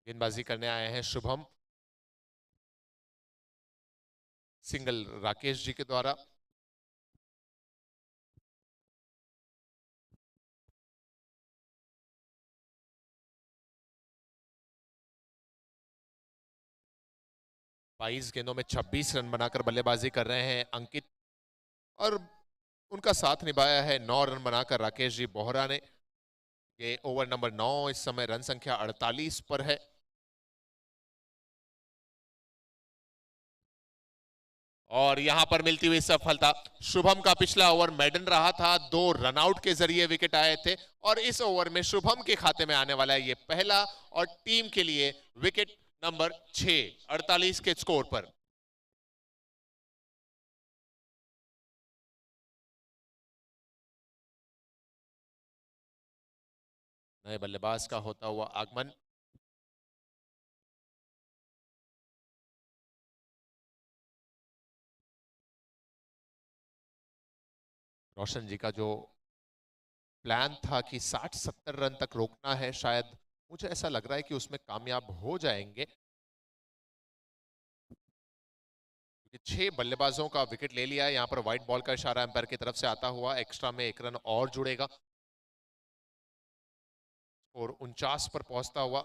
गेंदबाजी करने आए हैं शुभम। सिंगल राकेश जी के द्वारा। बाईस गेंदों में 26 रन बनाकर बल्लेबाजी कर रहे हैं अंकित, और उनका साथ निभाया है 9 रन बनाकर राकेश जी बोहरा ने। ये ओवर नंबर 9, इस समय रन संख्या 48 पर है। और यहां पर मिलती हुई सफलता, शुभम का पिछला ओवर मेडन रहा था, 2 रनआउट के जरिए विकेट आए थे, और इस ओवर में शुभम के खाते में आने वाला है ये पहला और टीम के लिए विकेट नंबर 6, 48 के स्कोर पर। नए बल्लेबाज का होता हुआ आगमन। रोशन जी का जो प्लान था कि 60-70 रन तक रोकना है, शायद मुझे ऐसा लग रहा है कि उसमें कामयाब हो जाएंगे, क्योंकि 6 बल्लेबाजों का विकेट ले लिया है। यहां पर व्हाइट बॉल का इशारा एम्पायर की तरफ से आता हुआ, एक्स्ट्रा में 1 रन और जुड़ेगा और 49 पर पहुंचता हुआ।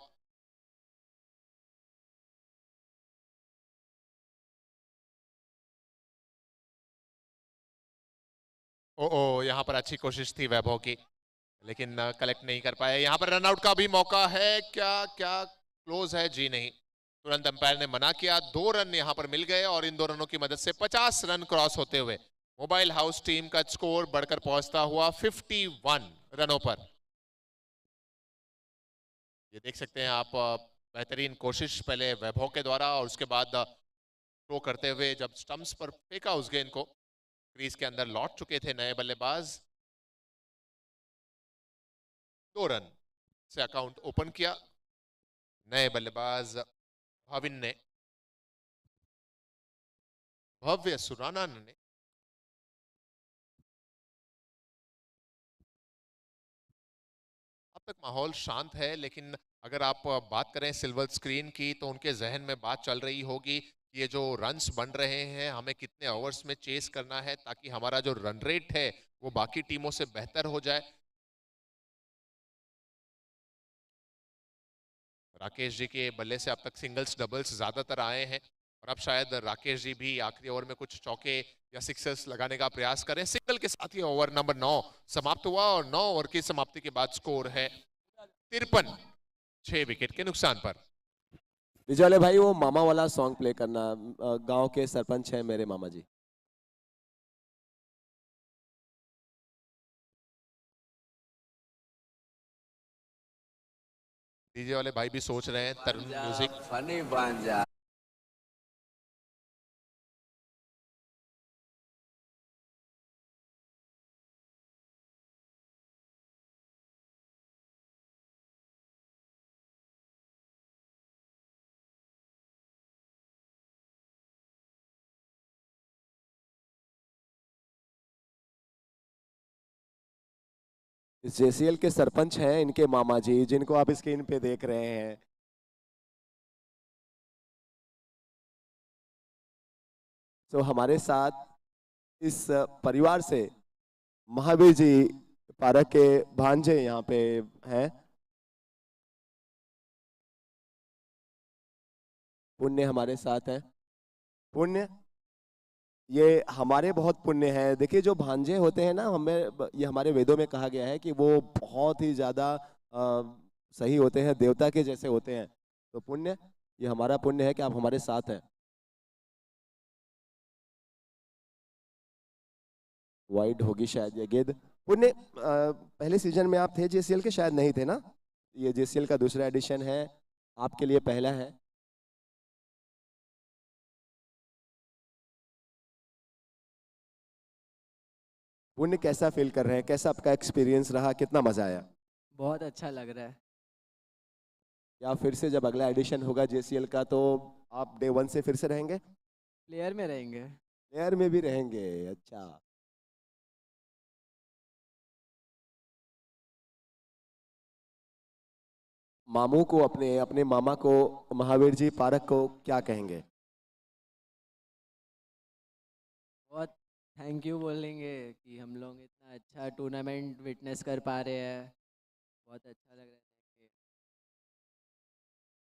ओ यहां पर अच्छी कोशिश थी वैभव की, लेकिन कलेक्ट नहीं कर पाए। यहां पर रनआउट का भी मौका है, क्या क्या क्लोज है? जी नहीं, तुरंत अंपायर ने मना किया। 2 रन यहां पर मिल गए और इन 2 रनों की मदद से 50 रन क्रॉस होते हुए मोबाइल हाउस टीम का स्कोर बढ़कर पहुंचता हुआ 51 रनों पर। ये देख सकते हैं आप, बेहतरीन कोशिश पहले वैभव के द्वारा, और उसके बाद थ्रो करते हुए जब स्टंप्स पर फेंका उस गेंद को, क्रीज के अंदर लौट चुके थे नए बल्लेबाज। 2 रन से अकाउंट ओपन किया नए बल्लेबाज भाविन ने, भव्य सुराना ने। अब तक माहौल शांत है, लेकिन अगर आप बात करें सिल्वर स्क्रीन की, तो उनके जहन में बात चल रही होगी कि ये जो रन्स बन रहे हैं, हमें कितने ओवर्स में चेस करना है ताकि हमारा जो रन रेट है वो बाकी टीमों से बेहतर हो जाए। राकेश जी के बल्ले से अब तक सिंगल्स डबल्स ज्यादातर आए हैं, और अब शायद राकेश जी भी आखिरी ओवर में कुछ चौके या सिक्सर्स लगाने का प्रयास करें। सिंगल के साथ ही ओवर नंबर 9 समाप्त हुआ, और 9 ओवर की समाप्ति के बाद स्कोर है 53, 6 विकेट के नुकसान पर। विजय भाई, वो मामा वाला सॉन्ग प्ले करना, गांव के सरपंच है मेरे मामा जी। डीजे वाले भाई भी सोच रहे हैं तरुण म्यूजिक। फनी बन जा। इस जेसीएल के सरपंच हैं इनके मामा जी, जिनको आप स्क्रीन पे देख रहे हैं। तो हमारे साथ इस परिवार से महावीर जी पारक के भांजे यहाँ पे हैं। पुण्य हमारे साथ है। पुण्य, ये हमारे बहुत पुण्य है। देखिए, जो भांजे होते हैं ना, हमें ये हमारे वेदों में कहा गया है कि वो बहुत ही ज्यादा सही होते हैं, देवता के जैसे होते हैं। तो पुण्य, ये हमारा पुण्य है कि आप हमारे साथ हैं। वाइड होगी शायद ये गेंद। पुण्य, पहले सीजन में आप थे जेसीएल के? शायद नहीं थे ना, ये जेसीएल का दूसरा एडिशन है, आपके लिए पहला है। पुण्य, कैसा फील कर रहे हैं? कैसा आपका एक्सपीरियंस रहा? कितना मजा आया? बहुत अच्छा लग रहा है। या फिर से जब अगला एडिशन होगा जेसीएल का, तो आप डे 1 से फिर से रहेंगे? प्लेयर में रहेंगे। प्लेयर में भी रहेंगे, अच्छा। मामू को, अपने अपने मामा को, महावीर जी पारक को क्या कहेंगे? थैंक यू बोलेंगे कि हम लोग इतना अच्छा टूर्नामेंट विटनेस कर पा रहे हैं, बहुत अच्छा लग रहा है।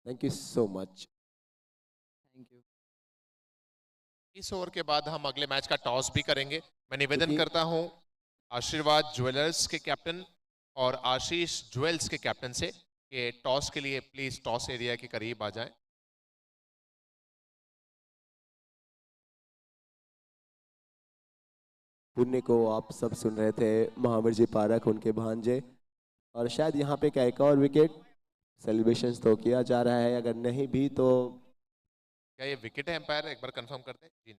Thank you so much. Thank you. इस ओवर के बाद हम अगले मैच का टॉस भी करेंगे। मैं निवेदन क्योंकि- करता हूं आशीर्वाद ज्वेलर्स के कैप्टन और आशीष ज्वेल्स के कैप्टन से कि टॉस के लिए प्लीज टॉस एरिया के करीब आ जाएं। पुण्य को आप सब सुन रहे थे, महावीर जी पारक उनके भांजे, और शायद यहाँ पे क्या एक और विकेट सेलिब्रेशंस तो किया जा रहा है, अगर नहीं भी तो क्या ये विकेट है? एम्पायर एक बार कंफर्म करते हैं जी।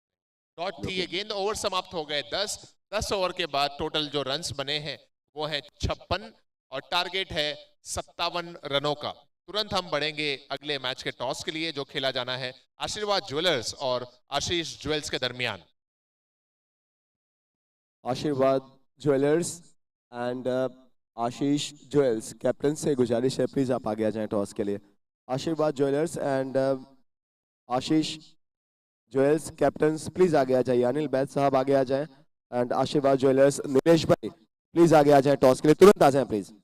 डॉट थी ये गेंद, ओवर समाप्त हो गए। 10 ओवर के बाद टोटल जो रन्स बने हैं वो है 56 और टारगेट है 57 रनों का। तुरंत हम बढ़ेंगे अगले मैच के टॉस के लिए जो खेला जाना है आशीर्वाद ज्वेलर्स और आशीष ज्वेल्स के दरमियान। आशीर्वाद jewellers and Ashish jewels captain से गुजारिश है प्लीज आप आगे आ जाएं टॉस के लिए। आशीर्वाद jewellers and Ashish jewels captains please आगे आ जाइए। अनिल बैद साहब आगे आ जाएं एंड आशीर्वाद ज्वेलर्स नीलेश भाई प्लीज आगे आ जाएं टॉस के लिए, तुरंत आ जाएं प्लीज।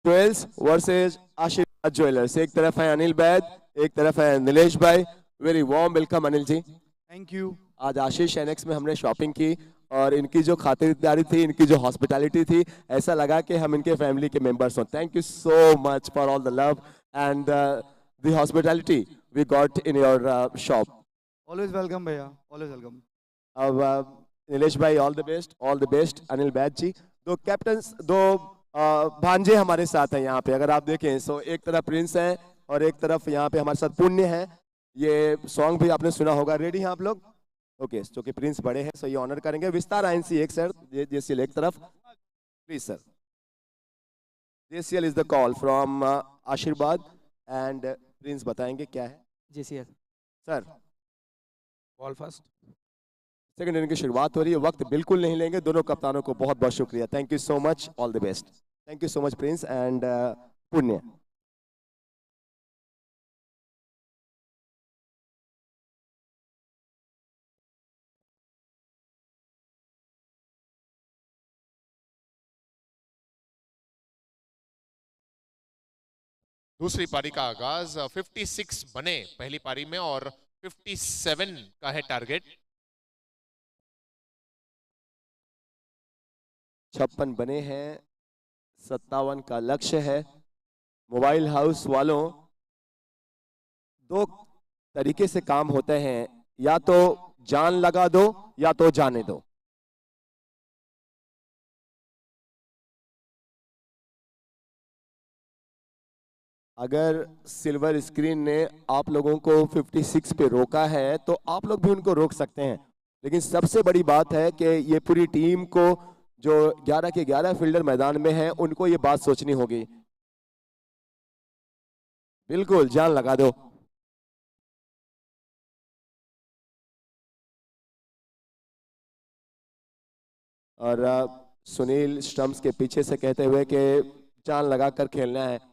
ज्वेल्स वर्सेस आशीर्वाद ज्वेलर्स, एक तरफ है अनिल बैद, एक तरफ है नीलेश भाई। Very warm welcome Anil ji. Thank you. आज आशीष एनेक्स में हमने शॉपिंग की और इनकी जो खातिरदारी थी, इनकी जो हॉस्पिटैलिटी थी, ऐसा लगा कि हम इनके फैमिली के मेंबर्स हों। Thank you so much for all the love and the hospitality we got in your shop. Always welcome भैया, ऑलवेज वेलकम। अब नीलेश भाई all the best. Anil Baid ji, दो कैप्टन्स, दो भांजे हमारे साथ हैं यहाँ पे। अगर आप देखें सो एक तरफ प्रिंस है और एक तरफ यहाँ पे हमारे साथ पुण्य है। ये सॉन्ग भी आपने सुना होगा। रेडी हैं आप लोग? ओके, जो कि प्रिंस बड़े हैं सो ये ऑनर करेंगे। विस्तार आईएनसी एक सर, जेसीएल एक तरफ please sir. जेसीएल is the call from आशीर्वाद एंड प्रिंस बताएंगे क्या है। जेसीएल sir ball first. Second inning की शुरुआत हो रही है, वक्त बिल्कुल नहीं लेंगे। दोनों कप्तानों को बहुत बहुत शुक्रिया। Thank you so much, all the best. Thank you so much Prince and पुण्य। दूसरी पारी का आगाज 56 बने पहली पारी में और 57 का है टारगेट। 56 बने हैं, 57 का लक्ष्य है। मोबाइल हाउस वालों, दो तरीके से काम होते हैं, या तो जान लगा दो या तो जाने दो। अगर सिल्वर स्क्रीन ने आप लोगों को 56 पे रोका है तो आप लोग भी उनको रोक सकते हैं, लेकिन सबसे बड़ी बात है कि ये पूरी टीम को, जो 11 के 11 फील्डर मैदान में हैं, उनको ये बात सोचनी होगी। बिल्कुल जान लगा दो। और सुनील स्टंप्स के पीछे से कहते हुए कि जान लगा कर खेलना है।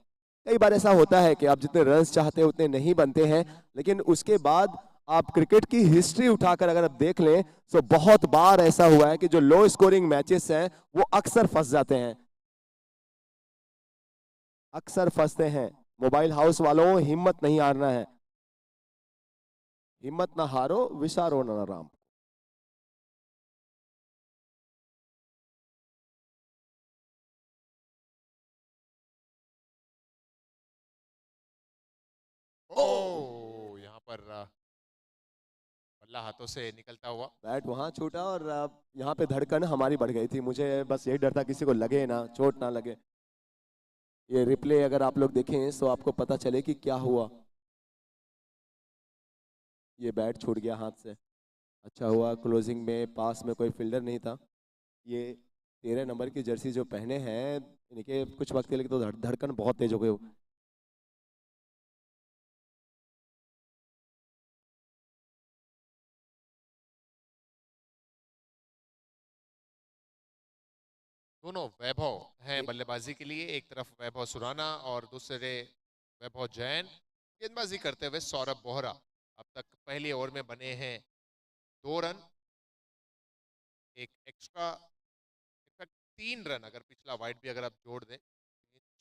कई बार ऐसा होता है कि आप जितने रन्स चाहते हैं उतने नहीं बनते हैं, लेकिन उसके बाद आप क्रिकेट की हिस्ट्री उठाकर अगर आप देख लें तो बहुत बार ऐसा हुआ है कि जो लो स्कोरिंग मैचेस हैं वो अक्सर फंस जाते हैं, अक्सर फंसते हैं। मोबाइल हाउस वालों, हिम्मत नहीं हारना है, हिम्मत ना हारो, विसारो ना राम। ओ यहाँ पर बल्ला हाथों से निकलता हुआ। बैट वहां छूटा और यहाँ पे धड़कन हमारी बढ़ गई थी। मुझे बस यही डर था किसी को लगे ना, चोट ना लगे। ये रिप्ले अगर आप लोग देखें तो आपको पता चले कि क्या हुआ। ये बैट छूट गया हाथ से। अच्छा हुआ क्लोजिंग में पास में कोई फील्डर नहीं था। ये 13 नंबर की जर्सी जो पहने हैं, इनके कुछ वक्त के लिए तो धड़कन बहुत तेज हो गई। दोनों वैभव हैं बल्लेबाजी के लिए, एक तरफ वैभव सुराना और दूसरे वैभव जैन। गेंदबाजी करते हुए सौरभ बोहरा। अब तक पहली ओवर में बने हैं 2 रन, एक एक्स्ट्रा, 3 रन अगर पिछला वाइड भी अगर आप जोड़ दें,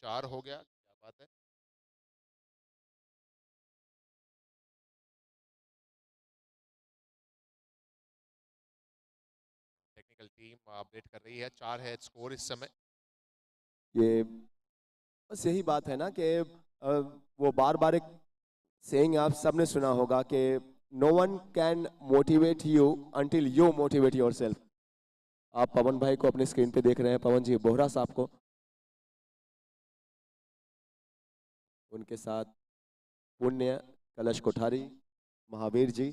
4 हो गया। क्या बात है। टेक्निकल टीम अपडेट कर रही है, 4 है स्कोर इस समय। ये बस यही बात है ना कि वो बार बार एक सेइंग आप सबने सुना होगा कि no one can motivate you until you motivate yourself. आप पवन भाई को अपनी स्क्रीन पे देख रहे हैं, पवन जी बोहरा साहब को, उनके साथ पुण्य, कलश कोठारी, महावीर जी।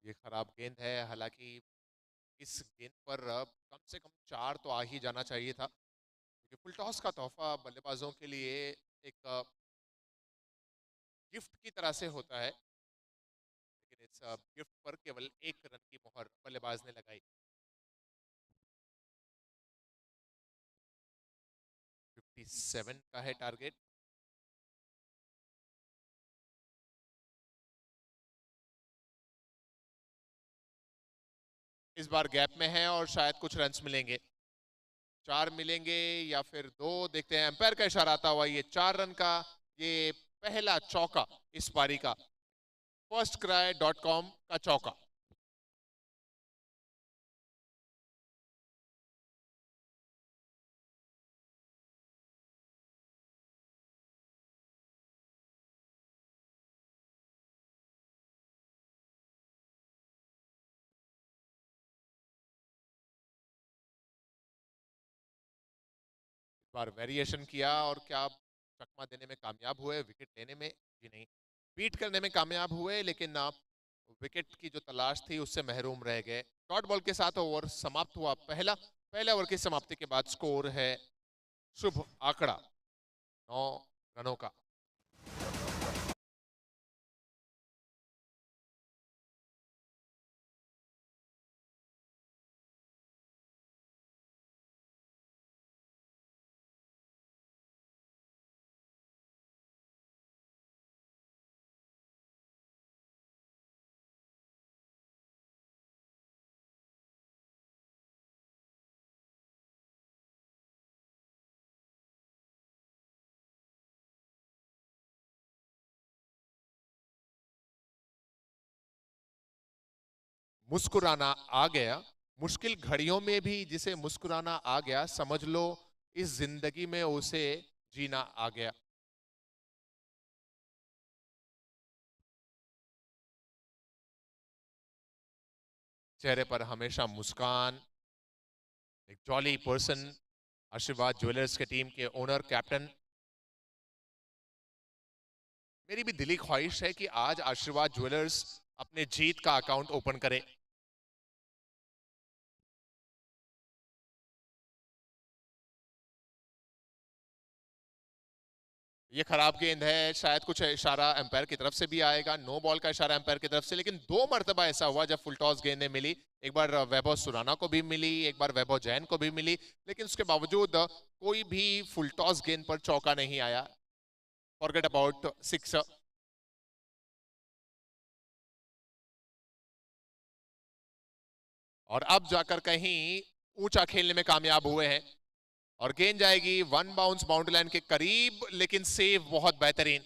ये खराब गेंद है, हालांकि इस गेंद पर कम से कम 4 तो आ ही जाना चाहिए था, क्योंकि फुल टॉस का तोहफा बल्लेबाजों के लिए एक गिफ्ट की तरह से होता है, लेकिन इस गिफ्ट पर केवल 1 रन की मोहर बल्लेबाज ने लगाई। 57 का है टारगेट। इस बार गैप में है और शायद कुछ रन्स मिलेंगे, 4 मिलेंगे या फिर 2, देखते हैं। एम्पायर का इशारा आता हुआ ये 4 रन का ये पहला चौका इस पारी का, firstcry.com का चौका। बार वेरिएशन किया और क्या चकमा देने में कामयाब हुए, विकेट लेने में जी नहीं, बीट करने में कामयाब हुए, लेकिन विकेट की जो तलाश थी उससे महरूम रह गए। डॉट बॉल के साथ ओवर समाप्त हुआ पहला। पहले ओवर की समाप्ति के बाद स्कोर है शुभ आंकड़ा 9 रनों का। मुस्कुराना आ गया, मुश्किल घड़ियों में भी जिसे मुस्कुराना आ गया, समझ लो इस जिंदगी में उसे जीना आ गया। चेहरे पर हमेशा मुस्कान, एक जॉली पर्सन, आशीर्वाद ज्वेलर्स के टीम के ओनर कैप्टन। मेरी भी दिली ख्वाहिश है कि आज आशीर्वाद ज्वेलर्स अपने जीत का अकाउंट ओपन करे। ये खराब गेंद है, शायद कुछ इशारा एम्पायर की तरफ से भी आएगा, नो बॉल का इशारा एम्पायर की तरफ से, लेकिन 2 मर्तबा ऐसा हुआ जब फुल टॉस गेंदें मिली। एक बार वैभव सुराना को भी मिली, एक बार वैभव जैन को भी मिली, लेकिन उसके बावजूद कोई भी फुल टॉस गेंद पर चौका नहीं आया। Forget about 6। और अब जाकर कहीं ऊंचा खेलने में कामयाब हुए हैं और गेंद जाएगी 1 बाउंस बाउंड्री लाइन के करीब, लेकिन सेव बहुत बेहतरीन,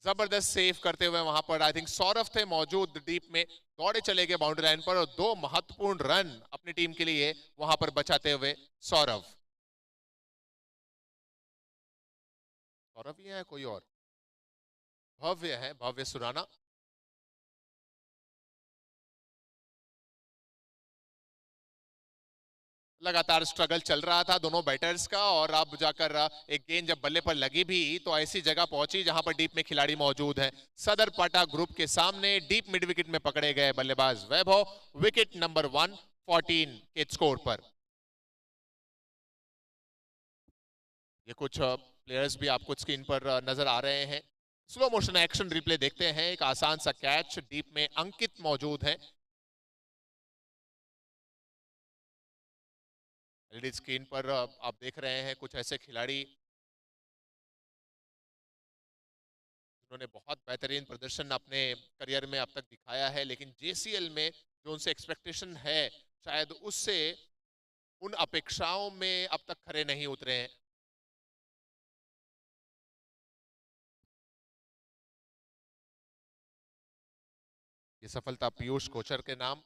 जबरदस्त सेव करते हुए वहां पर आई थिंक सौरभ थे मौजूद डीप में, दौड़े चले गए बाउंड्री लाइन पर और 2 महत्वपूर्ण रन अपनी टीम के लिए वहां पर बचाते हुए सौरभ। सौरभ ही है कोई और? भव्य है, भव्य सुराना। लगातार स्ट्रगल चल रहा था दोनों बैटर्स का और अब जाकर एक गेंद जब बल्ले पर लगी भी तो ऐसी जगह पहुंची जहां पर डीप में खिलाड़ी मौजूद हैं। सदर पाटा ग्रुप के सामने डीप मिड विकेट में पकड़े गए बल्लेबाज वैभव, विकेट नंबर 114 के स्कोर पर। ये कुछ प्लेयर्स भी आपको स्क्रीन पर नजर आ रहे हैं। स्लो मोशन एक्शन रिप्ले देखते हैं। एक आसान सा कैच, डीप में अंकित मौजूद है। एलईडी स्क्रीन पर आप देख रहे हैं कुछ ऐसे खिलाड़ी जिन्होंने बहुत बेहतरीन प्रदर्शन अपने करियर में अब तक दिखाया है, लेकिन जेसीएल में जो उनसे एक्सपेक्टेशन है शायद उससे उन अपेक्षाओं में अब तक खरे नहीं उतरे हैं। ये सफलता पीयूष कोचर के नाम।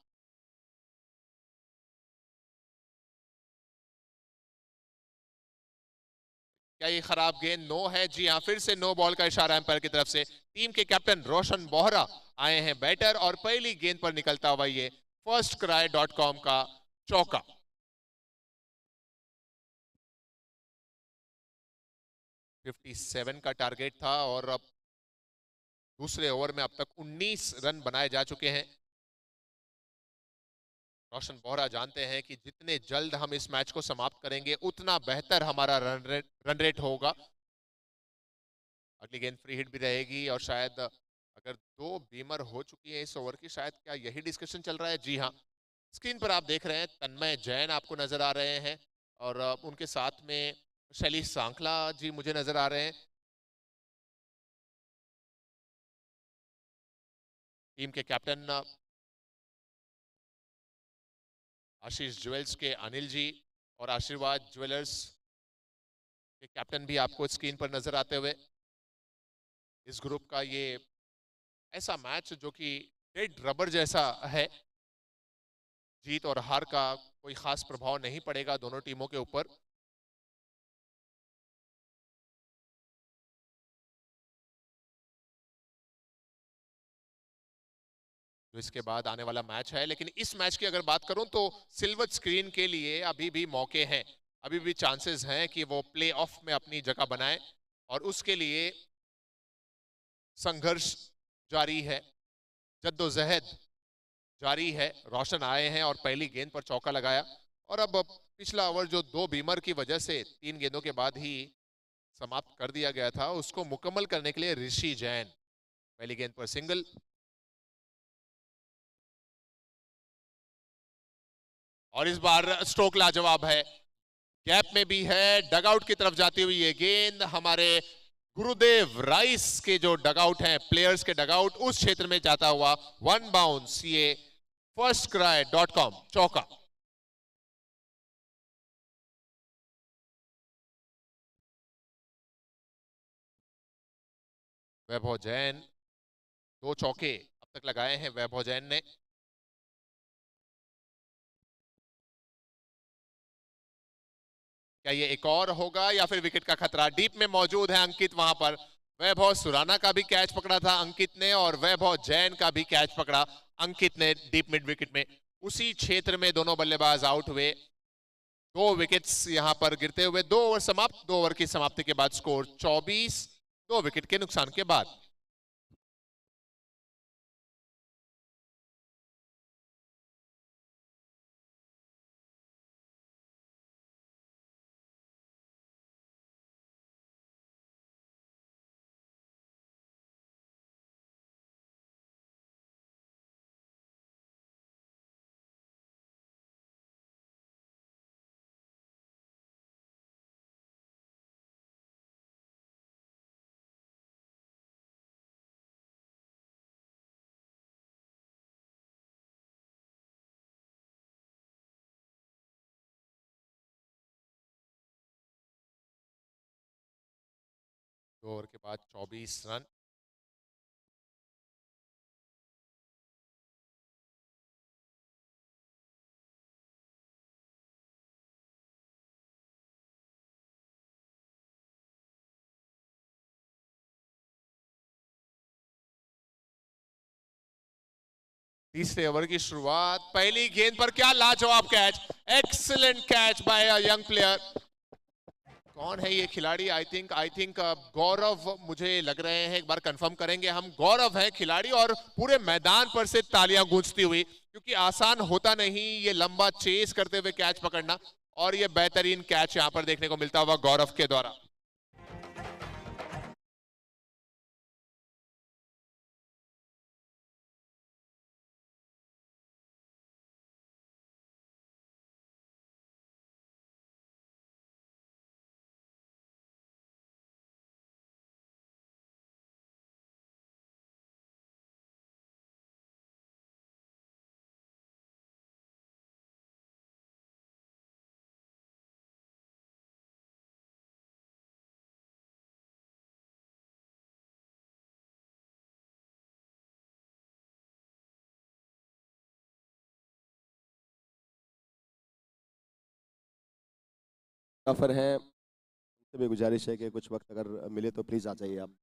क्या ये खराब गेंद? नो है। जी हाँ, फिर से नो बॉल का इशारा एम्पायर की तरफ से। टीम के कैप्टन रोशन बोहरा आए हैं बैटर और पहली गेंद पर निकलता हुआ ये firstcry.com का चौका। $57 का टारगेट था और अब दूसरे ओवर में अब तक 19 रन बनाए जा चुके हैं। रोशन बोहरा जानते हैं कि जितने जल्द हम इस मैच को समाप्त करेंगे उतना बेहतर हमारा रन रेट होगा। अगली गेंद फ्री हिट भी रहेगी और शायद अगर 2 बीमर हो चुकी है इस ओवर की, शायद क्या यही डिस्कशन चल रहा है? जी हाँ, स्क्रीन पर आप देख रहे हैं तन्मय जैन आपको नजर आ रहे हैं और उनके साथ में शैली सांखला जी मुझे नजर आ रहे हैं। टीम के कैप्टन आशीष ज्वेल्स के अनिल जी और आशीर्वाद ज्वेलर्स के कैप्टन भी आपको स्क्रीन पर नजर आते हुए। इस ग्रुप का ये ऐसा मैच जो कि डेड रबर जैसा है, जीत और हार का कोई खास प्रभाव नहीं पड़ेगा दोनों टीमों के ऊपर। जो इसके बाद आने वाला मैच है, लेकिन इस मैच की अगर बात करूं तो सिल्वर स्क्रीन के लिए अभी भी मौके हैं, अभी भी चांसेस हैं कि वो प्ले ऑफ में अपनी जगह बनाए और उसके लिए संघर्ष जारी है, जद्दोजहद जारी है। रोशन आए हैं और पहली गेंद पर चौका लगाया और अब पिछला ओवर जो 2 बीमर की वजह से 3 गेंदों के बाद ही समाप्त कर दिया गया था, उसको मुकम्मल करने के लिए ऋषि जैन पहली गेंद पर सिंगल। और इस बार स्ट्रोक लाजवाब है, गैप में भी है, डगआउट की तरफ जाती हुई ये गेंद हमारे गुरुदेव राइस के जो डगआउट हैं, प्लेयर्स के डगआउट, उस क्षेत्र में जाता हुआ वन बाउंस, ये firstcry.com चौका। वैभव जैन 2 चौके अब तक लगाए हैं वैभव जैन ने। क्या ये एक और होगा या फिर विकेट का खतरा? डीप में मौजूद है अंकित वहां पर। वैभव सुराना का भी कैच पकड़ा था अंकित ने और वैभव जैन का भी कैच पकड़ा अंकित ने डीप मिड विकेट में। उसी क्षेत्र में दोनों बल्लेबाज आउट हुए। 2 विकेट्स यहां पर गिरते हुए 2 ओवर समाप्त। 2 ओवर की समाप्ति के बाद स्कोर 24, 2 विकेट के नुकसान के बाद। दो ओवर के बाद 24 रन। तीसरे ओवर की शुरुआत, पहली गेंद पर क्या लाजवाब catch, excellent catch by a young player. कौन है ये खिलाड़ी? आई थिंक गौरव, मुझे लग रहे हैं, एक बार कंफर्म करेंगे हम। गौरव है खिलाड़ी और पूरे मैदान पर से तालियां गूंजती हुई, क्योंकि आसान होता नहीं ये लंबा चेस करते हुए कैच पकड़ना, और ये बेहतरीन कैच यहां पर देखने को मिलता हुआ गौरव के द्वारा। ऑफर है, तो भी गुजारिश है कि कुछ वक्त अगर मिले तो प्लीज आ जाइए आप।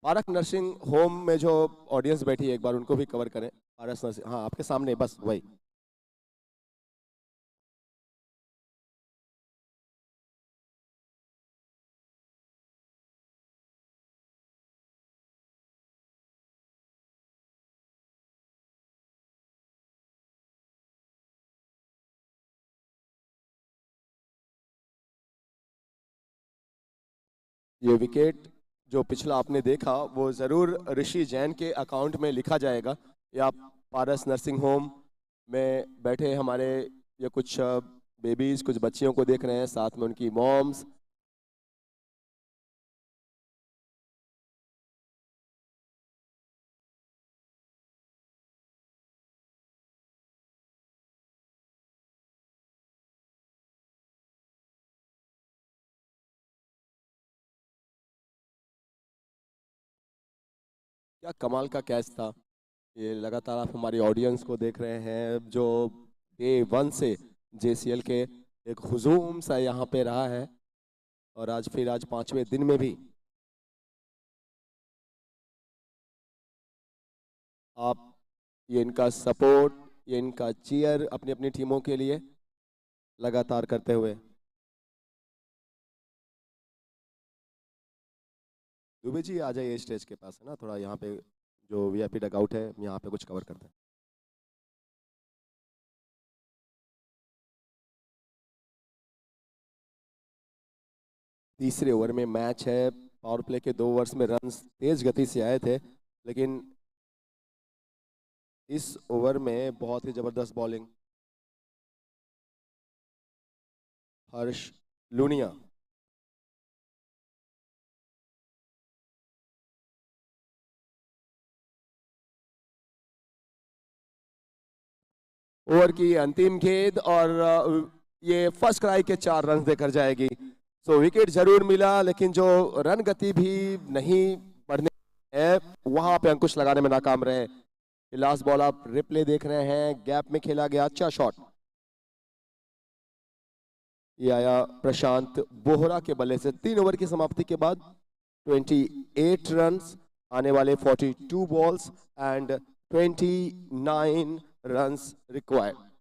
पारक नर्सिंग होम में जो ऑडियंस बैठी है एक बार उनको भी कवर करें। पारस नर्सिंग, हाँ आपके सामने, बस वही। ये विकेट जो पिछला आपने देखा वो ज़रूर ऋषि जैन के अकाउंट में लिखा जाएगा। या पारस नर्सिंग होम में बैठे हमारे ये कुछ बेबीज, कुछ बच्चियों को देख रहे हैं, साथ में उनकी मॉम्स। क्या कमाल का कैच था। ये लगातार आप हमारी ऑडियंस को देख रहे हैं जो डे 1 से जेसीएल के एक हुजूम सा यहाँ पे रहा है, और आज 5वें दिन में भी आप ये इनका सपोर्ट, ये इनका चीयर अपनी अपनी टीमों के लिए लगातार करते हुए। दुबे जी आ जाइए स्टेज के पास, है ना, थोड़ा यहाँ पे जो वीआईपी डगआउट है यहाँ पे कुछ कवर करते हैं। तीसरे ओवर में मैच है। पावर प्ले के 2 ओवर्स में रन तेज गति से आए थे, लेकिन इस ओवर में बहुत ही जबरदस्त बॉलिंग। हर्ष लूनिया। ओवर की अंतिम गेंद और ये फर्स्ट क्राई के 4 रन देकर जाएगी। सो विकेट जरूर मिला, लेकिन जो रन गति भी नहीं बढ़ने है वहां पे अंकुश लगाने में नाकाम रहे। लास्ट बॉल आप रिप्ले देख रहे हैं, गैप में खेला गया अच्छा शॉट। ये आया प्रशांत बोहरा के बल्ले से। 3 ओवर की समाप्ति के बाद 28 रन्स, आने वाले 42 बॉल्स एंड 29 रन्स रिक्वायर्ड।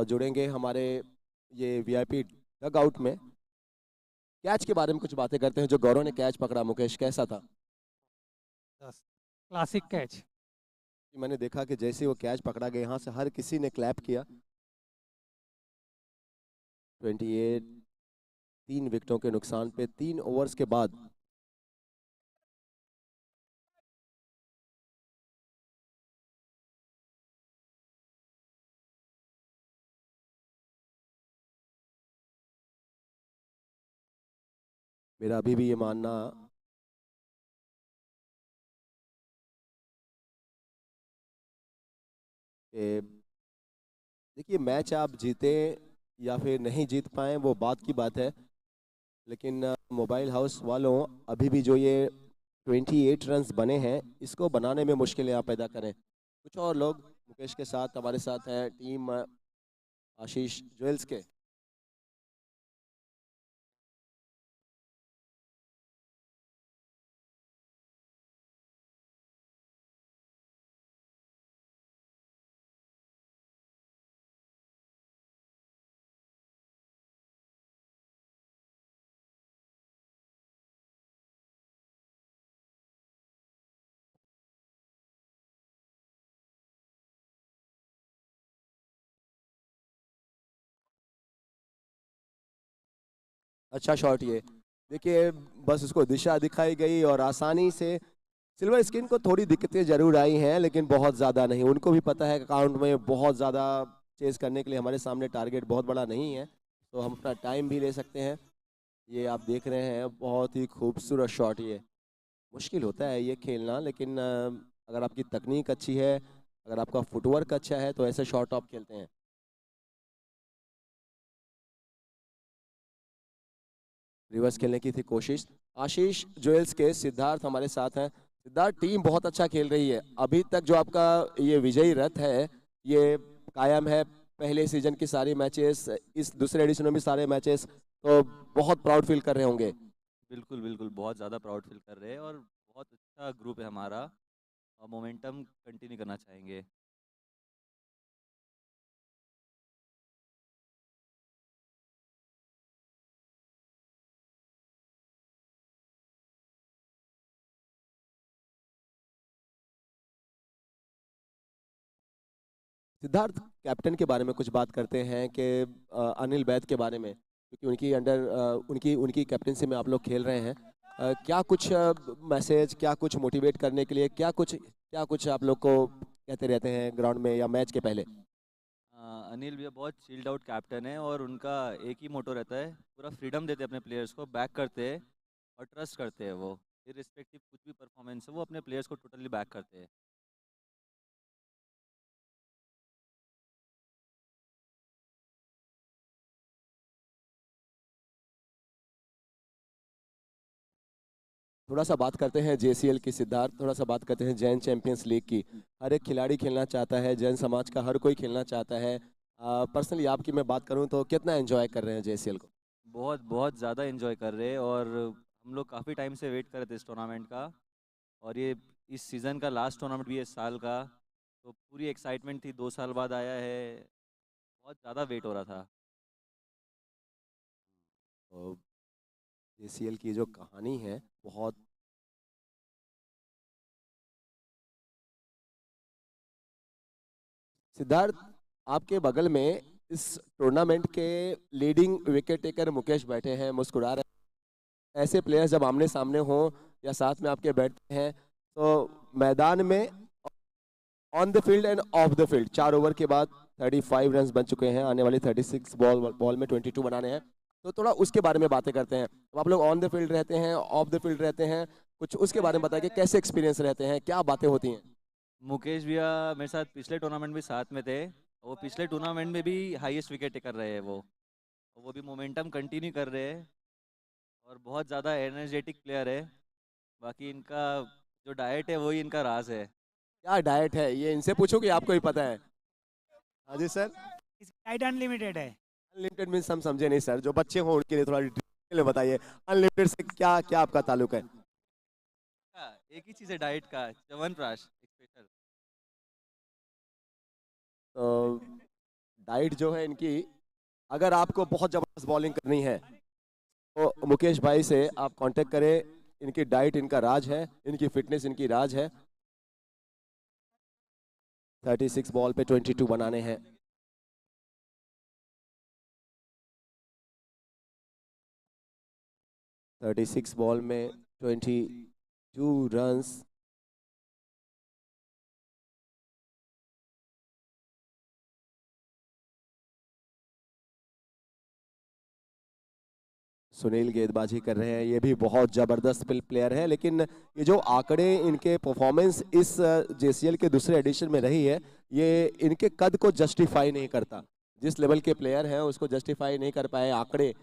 जुड़ेंगे हमारे ये वीआईपी डग आउट में। कैच के बारे में कुछ बातें करते हैं। जो गौरव ने कैच पकड़ा, मुकेश, कैसा था? Classic catch. मैंने देखा कि जैसे वो कैच पकड़ा गया, यहाँ से हर किसी ने क्लैप किया। 28 3 विकेटों के नुकसान पे 3 ओवर्स के बाद मेरा अभी भी ये मानना कि देखिए, मैच आप जीते या फिर नहीं जीत पाए वो बात की बात है, लेकिन मोबाइल हाउस वालों अभी भी जो ये 28 रन्स बने हैं इसको बनाने में मुश्किलें आप पैदा करें। कुछ और लोग मुकेश के साथ हमारे साथ हैं, टीम आशीष ज्वेल्स के। अच्छा शॉट ये, देखिए बस उसको दिशा दिखाई गई और आसानी से। सिल्वर स्किन को थोड़ी दिक्कतें जरूर आई हैं, लेकिन बहुत ज़्यादा नहीं। उनको भी पता है कि अकाउंट में बहुत ज़्यादा चेस करने के लिए हमारे सामने टारगेट बहुत बड़ा नहीं है, तो हम अपना टाइम भी ले सकते हैं। ये आप देख रहे हैं, बहुत ही खूबसूरत शॉट। ये मुश्किल होता है ये खेलना, लेकिन अगर आपकी तकनीक अच्छी है, अगर आपका फुटवर्क अच्छा है, तो ऐसे शॉट आप खेलते हैं। रिवर्स खेलने की थी कोशिश। आशीष ज्वेल्स के सिद्धार्थ हमारे साथ हैं। सिद्धार्थ, टीम बहुत अच्छा खेल रही है। अभी तक जो आपका ये विजयी रथ है ये कायम है। पहले सीजन की सारी मैचेस, इस दूसरे एडिशन में भी सारे मैचेस, तो बहुत प्राउड फील कर रहे होंगे। बिल्कुल बिल्कुल, बहुत ज़्यादा प्राउड फील कर रहे हैं और बहुत अच्छा ग्रुप है हमारा और मोमेंटम कंटिन्यू करना चाहेंगे। सिद्धार्थ, कैप्टन के बारे में कुछ बात करते हैं कि अनिल बैद के बारे में, क्योंकि उनकी अंडर उनकी उनकी कैप्टनसी में आप लोग खेल रहे हैं। क्या कुछ मैसेज, क्या कुछ मोटिवेट करने के लिए, क्या कुछ आप लोग को कहते रहते हैं ग्राउंड में या मैच के पहले? अनिल भैया बहुत चिल्ड आउट कैप्टन है और उनका एक ही मोटो रहता है, पूरा फ्रीडम देते हैं अपने प्लेयर्स को, बैक करते हैं और ट्रस्ट करते हैं। वो इररिस्पेक्टिव कुछ भी परफॉर्मेंस है, वो अपने प्लेयर्स को टोटली बैक करते हैं। थोड़ा सा बात करते हैं जेसीएल की सिद्धार्थ, थोड़ा सा बात करते हैं जैन चैंपियंस लीग की। हर एक खिलाड़ी खेलना चाहता है, जैन समाज का हर कोई खेलना चाहता है। पर्सनली आपकी मैं बात करूं तो कितना एंजॉय कर रहे हैं जेसीएल को? बहुत बहुत ज़्यादा इन्जॉय कर रहे हैं और हम लोग काफ़ी टाइम से वेट कर रहे थे इस टूर्नामेंट का, और ये इस सीज़न का लास्ट टूर्नामेंट भी है इस साल का, तो पूरी एक्साइटमेंट थी, 2 साल बाद आया है, बहुत ज़्यादा वेट हो रहा था। JCL की जो कहानी है बहुत सिद्धार्थ, आपके बगल में इस टूर्नामेंट के लीडिंग विकेट टेकर मुकेश बैठे हैं, मुस्कुरा रहे हैं। ऐसे प्लेयर्स जब आमने सामने हो या साथ में आपके बैठते हैं तो मैदान में on the field end of the field 4 over के बाद 35 रन बन चुके हैं, आने वाली 36 बॉल में 22 बनाने हैं, तो थोड़ा उसके बारे में बातें करते हैं। अब आप लोग ऑन द फील्ड रहते हैं, ऑफ द फील्ड रहते हैं, कुछ उसके बारे में बताइए कि कैसे एक्सपीरियंस रहते हैं, क्या बातें होती हैं। मुकेश भैया मेरे साथ पिछले टूर्नामेंट भी साथ में थे, वो पिछले टूर्नामेंट में भी हाईएस्ट विकेट टेकर रहे हैं, वो भी मोमेंटम कंटिन्यू कर रहे हैं, और बहुत ज़्यादा एनर्जेटिक प्लेयर है। बाकी इनका जो डाइट है वही इनका राज है। क्या डाइट है ये इनसे पूछो कि आपको ही पता है। हाँ जी सर। डाइट अनलिमिटेड है। अनलिमिटेड मीन्स हम समझे नहीं सर, जो बच्चे हो उनके लिए थोड़ा डिटेल में बताइए, अनलिमिटेड से क्या क्या आपका ताल्लुक है। एक ही चीज़ है डाइट का, च्यवनप्राश स्पेशल। तो डाइट जो है इनकी, अगर आपको बहुत ज़बरदस्त बॉलिंग करनी है तो मुकेश भाई से आप कांटेक्ट करें, इनकी डाइट इनका राज है, इनकी फिटनेस इनकी राज है। 36 बॉल पे 22 बनाने हैं। (36 बॉल में 22 रन्स। सुनील गेंदबाजी कर रहे हैं, ये भी बहुत ज़बरदस्त प्लेयर है, लेकिन ये जो आंकड़े इनके परफॉर्मेंस इस JCL के दूसरे एडिशन में रही है, ये इनके कद को जस्टिफाई नहीं करता। जिस लेवल के प्लेयर हैं उसको जस्टिफाई नहीं कर पाए आंकड़े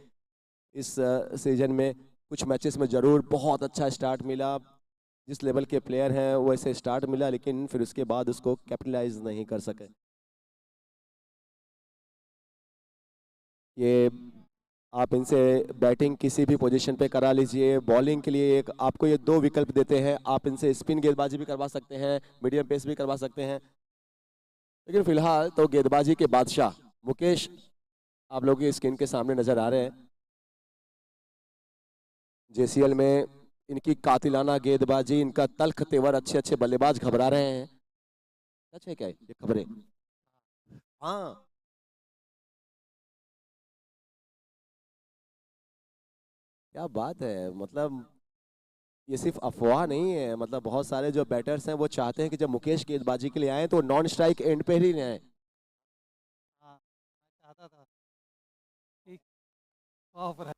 इस सीजन में। कुछ मैचेस में ज़रूर बहुत अच्छा स्टार्ट मिला, जिस लेवल के प्लेयर हैं वैसे स्टार्ट मिला, लेकिन फिर उसके बाद उसको कैपिटलाइज नहीं कर सके। ये आप इनसे बैटिंग किसी भी पोजीशन पे करा लीजिए, बॉलिंग के लिए एक आपको ये 2 विकल्प देते हैं, आप इनसे स्पिन गेंदबाजी भी करवा सकते हैं, मीडियम पेस भी करवा सकते हैं, लेकिन फिलहाल तो गेंदबाजी के बादशाह मुकेश आप लोगों की स्क्रीन के सामने नजर आ रहे हैं। JCL में इनकी कातिलाना गेंदबाजी, इनका तल्ख तेवर, अच्छे अच्छे बल्लेबाज घबरा रहे हैं। सच है क्या ये खबरें? हाँ, क्या बात है, मतलब ये सिर्फ अफवाह नहीं है, मतलब बहुत सारे जो बैटर्स हैं वो चाहते हैं कि जब मुकेश गेंदबाजी के लिए आए तो नॉन स्ट्राइक एंड पे ही आए। हाँ, मैं चाहता था कि ऑफ रहे।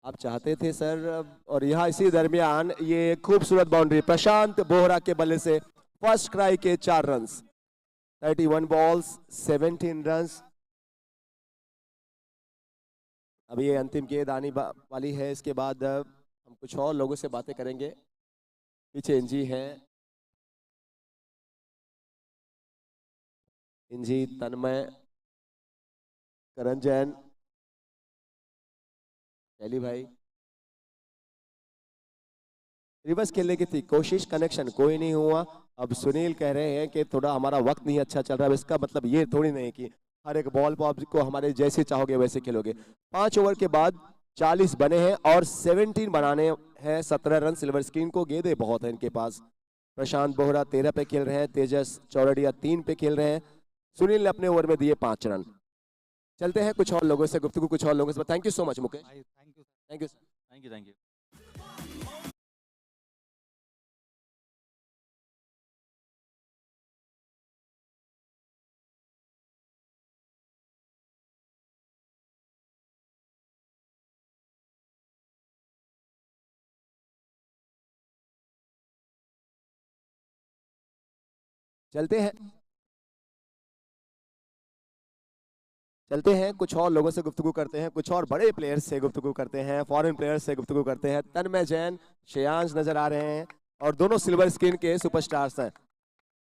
आप चाहते थे सर, और यहाँ इसी दरमियान ये खूबसूरत बाउंड्री प्रशांत बोहरा के बल्ले से फर्स्ट क्राई के 4 रन्स, 31 बॉल्स 17 रन्स। अब ये अंतिम गेंद आने वाली है, इसके बाद हम कुछ और लोगों से बातें करेंगे। पीछे इंजी है, इंजी, तन्मय, करण जैन, शैली भाई। रिवर्स खेलने की थी कोशिश, कनेक्शन कोई नहीं हुआ। अब सुनील कह रहे हैं कि थोड़ा हमारा वक्त नहीं अच्छा चल रहा है, इसका मतलब ये थोड़ी नहीं कि हर एक बॉल पर आपको हमारे जैसे चाहोगे वैसे खेलोगे। 5 ओवर के बाद 40 बने हैं और 17 बनाने हैं, 17 रन सिल्वर स्क्रीन को, गेंदें बहुत है इनके पास। प्रशांत बोहरा 13 पे खेल रहे हैं, तेजस चौरडिया 3 पे खेल रहे हैं, सुनील ने अपने ओवर में दिए 5 रन। चलते हैं कुछ और लोगों से गुफ्तगू, कुछ और लोगों से। Thank you so much Mukesh. Thank you sir. Thank you. Thank you. चलते हैं कुछ और लोगों से गुफ्तगू करते हैं, कुछ और बड़े प्लेयर्स से गुफ्तगू करते हैं, फॉरेन प्लेयर्स से गुफ्तगू करते हैं। तन्मय जैन, श्रेयांश नजर आ रहे हैं और दोनों सिल्वर स्क्रीन के सुपरस्टार्स हैं।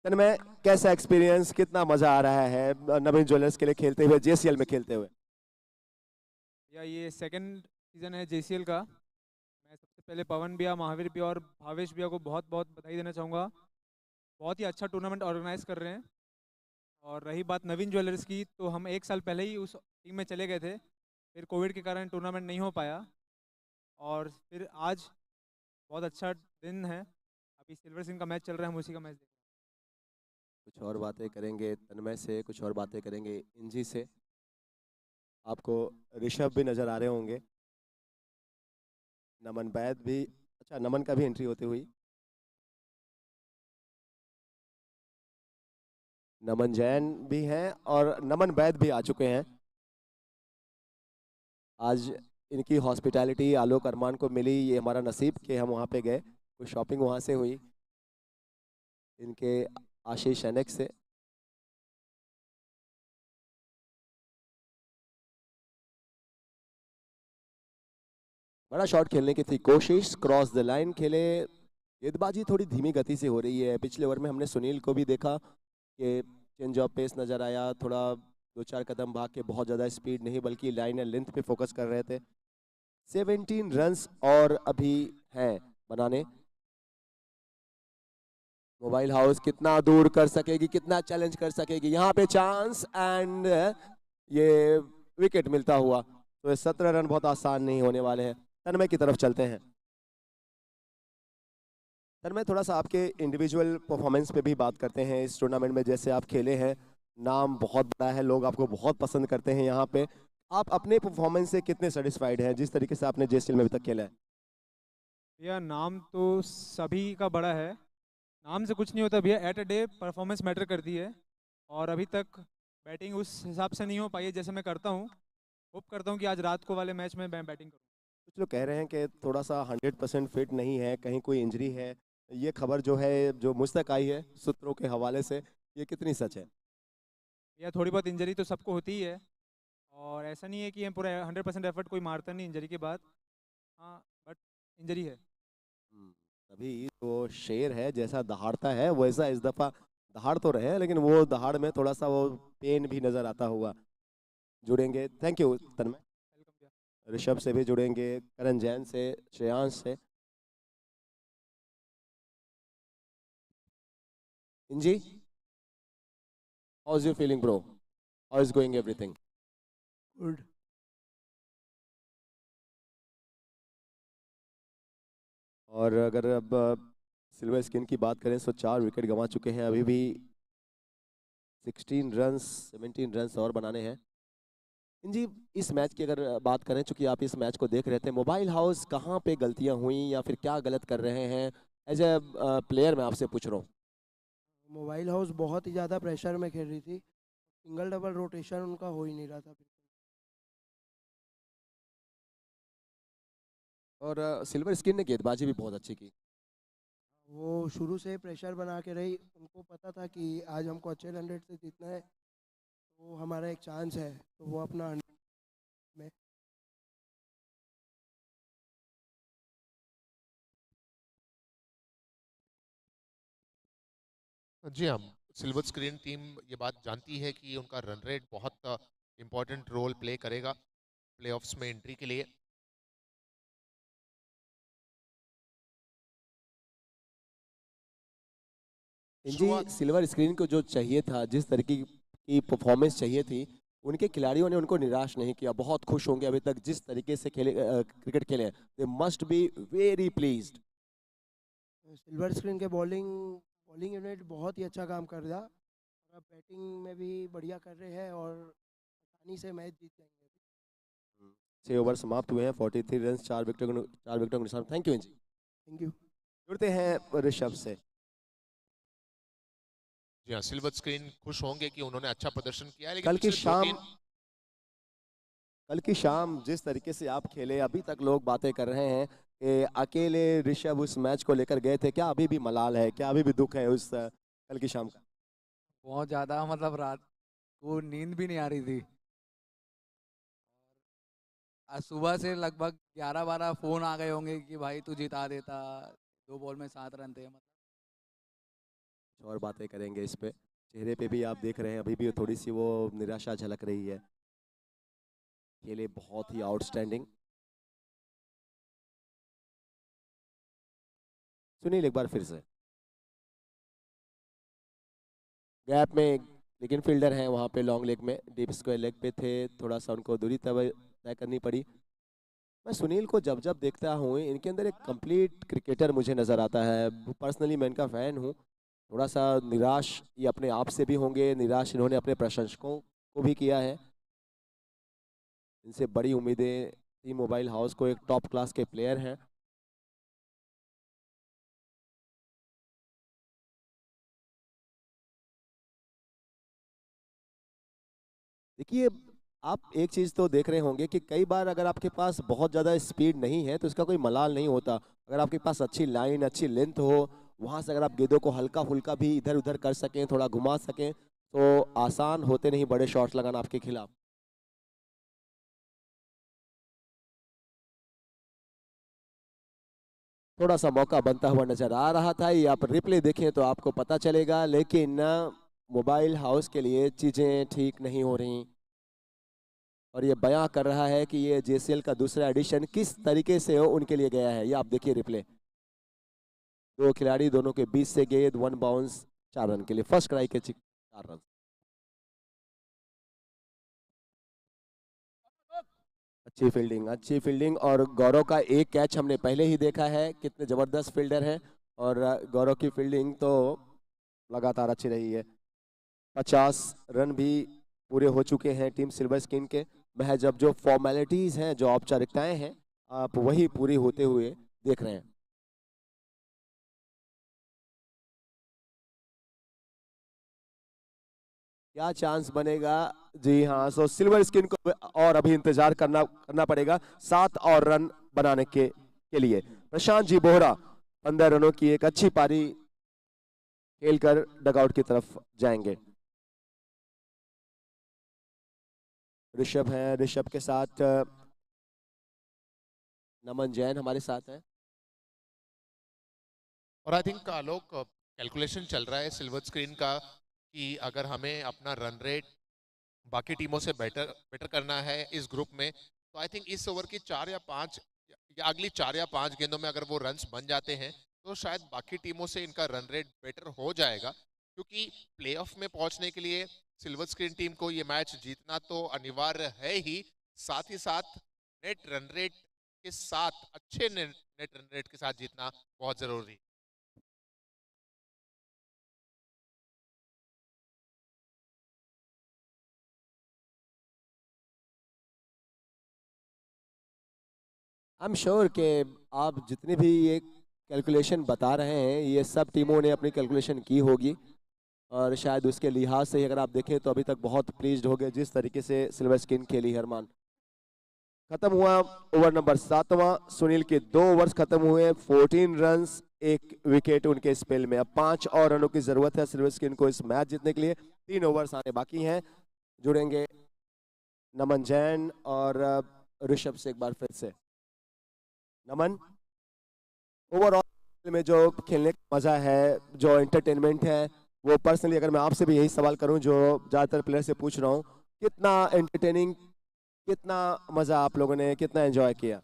तन्मय, कैसा एक्सपीरियंस, कितना मजा आ रहा है नवीन ज्वेलर्स के लिए खेलते हुए, जेसीएल में खेलते हुए? या ये सेकंड सीजन है जेसीएल का। मैं सबसे पहले पवन भैया, महावीर भैया और भावेश भैया को बहुत बहुत बधाई देना चाहूँगा। बहुत ही अच्छा टूर्नामेंट ऑर्गेनाइज कर रहे हैं। और रही बात नवीन ज्वेलर्स की, तो हम 1 साल पहले ही उस टीम में चले गए थे, फिर कोविड के कारण टूर्नामेंट नहीं हो पाया। और फिर आज बहुत अच्छा दिन है, अभी सिल्वर सिंह का मैच चल रहा है, हम उसी का मैच देख कुछ और बातें करेंगे तन्मय से, कुछ और बातें करेंगे इंजी से। आपको ऋषभ भी नजर आ रहे होंगे, नमन बैद भी, अच्छा नमन का भी एंट्री होती हुई, नमन जैन भी हैं और नमन बैद भी आ चुके हैं। आज इनकी हॉस्पिटैलिटी आलोक अरमान को मिली, ये हमारा नसीब कि हम वहाँ पे गए, कुछ शॉपिंग वहाँ से हुई इनके आशीष एनेक्स से। बड़ा शॉट खेलने की थी कोशिश, क्रॉस द लाइन खेले, गेंदबाजी थोड़ी धीमी गति से हो रही है। पिछले ओवर में हमने सुनील को भी देखा कि चेंज ऑफ पेस नजर आया, थोड़ा 2-4 कदम भाग के, बहुत ज़्यादा स्पीड नहीं बल्कि लाइन एंड लेंथ पे फोकस कर रहे थे। 17 रन्स और अभी हैं बनाने। मोबाइल हाउस कितना दूर कर सकेगी, कितना चैलेंज कर सकेगी, यहाँ पे चांस एंड ये विकेट मिलता हुआ, तो 17 रन बहुत आसान नहीं होने वाले हैं। तन्मय की तरफ चलते हैं। तन्मय, थोड़ा सा आपके इंडिविजुअल परफॉर्मेंस पे भी बात करते हैं। इस टूर्नामेंट में जैसे आप खेले हैं, नाम बहुत बड़ा है, लोग आपको बहुत पसंद करते हैं यहाँ पे, आप अपने परफॉर्मेंस से कितने सेटिस्फाइड हैं जिस तरीके से आपने जेसीएल में अभी तक खेला है? भैया नाम तो सभी का बड़ा है, नाम से कुछ नहीं होता भैया, at a day performance matter करती है। और अभी तक बैटिंग उस हिसाब से नहीं हो पाई है जैसे मैं करता हूँ। होप करता हूँ कि आज रात को वाले मैच में मैं बैटिंग करूँ। कुछ लोग कह रहे हैं कि थोड़ा सा 100% फिट नहीं है, कहीं कोई इंजरी है, ये खबर जो है जो मुझ तक आई है सूत्रों के हवाले से, ये कितनी सच है? भैया थोड़ी बहुत इंजरी तो सबको होती ही है, और ऐसा नहीं है कि हम पूरा 100% एफर्ट कोई मारता नहीं इंजरी के बाद। हाँ, बट इंजरी है। तभी तो शेर है, जैसा दहाड़ता है वैसा इस दफा दहाड़ तो रहे हैं, लेकिन वो दहाड़ में थोड़ा सा वो पेन भी नजर आता हुआ। जुड़ेंगे, थैंक यू तन्मय। ऋषभ से भी जुड़ेंगे, करण जैन से, श्रेयांश से। इंजी, how is you feeling bro? How is going everything? Good. और अगर अब सिल्वर स्किन की बात करें तो 4 विकेट गंवा चुके हैं, अभी भी 17 रन्स और बनाने हैं। जी, इस मैच की अगर बात करें, चूंकि आप इस मैच को देख रहे थे, मोबाइल हाउस कहाँ पे गलतियां हुई या फिर क्या गलत कर रहे हैं? एज ए प्लेयर मैं आपसे पूछ रहा हूँ। मोबाइल हाउस बहुत ही ज़्यादा प्रेशर में खेल रही थी, सिंगल डबल रोटेशन उनका हो ही नहीं रहा था। और सिल्वर स्किन ने गेंदबाजी भी बहुत अच्छी की। वो शुरू से प्रेशर बना के रही, उनको पता था कि आज हमको अच्छे 100 से जीतना है, तो हमारा एक चांस है, तो वो अपना 100 में। जी हाँ, सिल्वर स्क्रीन टीम ये बात जानती है कि उनका रन रेट बहुत इंपॉर्टेंट रोल प्ले करेगा प्लेऑफ्स में एंट्री के लिए। जी, सिल्वर स्क्रीन को जो चाहिए था, जिस तरीके की परफॉर्मेंस चाहिए थी, उनके खिलाड़ियों ने उनको निराश नहीं किया। बहुत खुश होंगे अभी तक जिस तरीके से खेले क्रिकेट खेले। They must be very pleased. Silver screen के बॉलिंग यूनिट बहुत ही अच्छा काम कर रहा, और अब बैटिंग में भी बढ़िया कर रहे हैं और आसानी से मैच जीत जाएंगे। 6 ओवर समाप्त हुए हैं, 43 रन, 4 विकेटों के नुकसान। थैंक यू इंजी। Thank you. जुड़ते हैं ऋषभ से। जी हाँ, सिल्वर स्क्रीन खुश होंगे कि उन्होंने अच्छा प्रदर्शन किया है, लेकिन कल की पिछले शाम जिस तरीके से आप खेले, अभी तक लोग बातें कर रहे हैं कि अकेले ऋषभ उस मैच को लेकर गए थे, क्या अभी भी मलाल है, क्या अभी भी दुख है उस कल की शाम का? बहुत ज़्यादा, मतलब रात को नींद भी नहीं आ रही थी। आज सुबह से लगभग 11-12 फ़ोन आ गए होंगे कि भाई तू जिता देता, 2 बॉल में 7 रन थे। मतलब और बातें करेंगे इस पे। चेहरे पे भी आप देख रहे हैं अभी भी थोड़ी सी वो निराशा झलक रही है। खेले बहुत ही आउटस्टैंडिंग। सुनील एक बार फिर से गैप में, लेकिन फील्डर हैं वहाँ पे लॉन्ग लेग में, डीप स्क्वायर लेग पे थे, थोड़ा सा उनको दूरी तय करनी पड़ी। मैं सुनील को जब जब देखता हूँ इनके अंदर एक कंप्लीट क्रिकेटर मुझे नज़र आता है। पर्सनली मैं इनका फ़ैन हूँ। थोड़ा सा निराश ये अपने आप से भी होंगे, निराश इन्होंने अपने प्रशंसकों को भी किया है। इनसे बड़ी उम्मीदें थी। मोबाइल हाउस को एक टॉप क्लास के प्लेयर हैं। देखिए आप एक चीज़ तो देख रहे होंगे कि कई बार अगर आपके पास बहुत ज़्यादा स्पीड नहीं है तो इसका कोई मलाल नहीं होता। अगर आपके पास अच्छी लाइन, अच्छी लेंथ हो, वहाँ से अगर आप गेंदों को हल्का फुल्का भी इधर उधर कर सकें, थोड़ा घुमा सकें, तो आसान होते नहीं बड़े शॉट्स लगाना आपके खिलाफ। थोड़ा सा मौका बनता हुआ नजर आ रहा था। ये आप रिप्ले देखें तो आपको पता चलेगा, लेकिन मोबाइल हाउस के लिए चीज़ें ठीक नहीं हो रही और ये बयां कर रहा है कि ये जेसीएल का दूसरा एडिशन किस तरीके से उनके लिए गया है। ये आप देखिए रिप्ले, दो खिलाड़ी, दोनों के बीच से गेंद, 1 बाउंस, 4 रन के लिए, फर्स्ट ट्राई के 4 रन। अच्छी फील्डिंग, अच्छी फील्डिंग। और गौरव का एक कैच हमने पहले ही देखा है, कितने ज़बरदस्त फील्डर हैं। और गौरव की फील्डिंग तो लगातार अच्छी रही है। 50 रन भी पूरे हो चुके हैं टीम सिल्वर स्किन के। महज अब जो फॉर्मेलिटीज़ हैं, जो औपचारिकताएं हैं, आप वही पूरी होते हुए देख रहे हैं। क्या चांस बनेगा? जी हाँ, सो सिल्वर स्किन को और अभी इंतजार करना पड़ेगा 7 और रन बनाने के लिए। प्रशांत जी बोहरा 15 रनों की एक अच्छी पारी खेलकर डगआउट की तरफ जाएंगे। ऋषभ हैं, ऋषभ के साथ नमन जैन हमारे साथ हैं। और आई थिंक आलोक कैलकुलेशन चल रहा है सिल्वर स्क्रीन का कि अगर हमें अपना रन रेट बाकी टीमों से बेटर करना है इस ग्रुप में, तो आई थिंक इस ओवर की 4 या 5 या अगली 4 या 5 गेंदों में अगर वो रन्स बन जाते हैं तो शायद बाकी टीमों से इनका रन रेट बेटर हो जाएगा। क्योंकि प्लेऑफ में पहुंचने के लिए सिल्वर स्क्रीन टीम को ये मैच जीतना तो अनिवार्य है ही, साथ ही साथ नेट रन रेट के साथ, अच्छे नेट रन रेट के साथ जीतना बहुत जरूरी है। आई एम श्योर कि आप जितने भी ये कैलकुलेशन बता रहे हैं, ये सब टीमों ने अपनी कैलकुलेशन की होगी और शायद उसके लिहाज से अगर आप देखें तो अभी तक बहुत प्लीज्ड हो गए जिस तरीके से सिल्वर स्किन खेली। हरमान खत्म हुआ ओवर नंबर 7वां। सुनील के 2 ओवर्स खत्म हुए, 14 रन्स, 1 विकेट उनके स्पेल में। अब 5 और रनों की जरूरत है सिल्वर स्किन को इस मैच जीतने के लिए। 3 ओवर्स आने बाकी हैं। जुड़ेंगे नमन जैन और ऋषभ से एक बार फिर से। नमन, ओवरऑल में जो खेलने का मजा है, जो एंटरटेनमेंट है, वो पर्सनली अगर मैं आपसे भी यही सवाल करूं जो ज़्यादातर प्लेयर से पूछ रहा हूं, कितना एंटरटेनिंग, कितना मज़ा आप लोगों ने, कितना एंजॉय किया?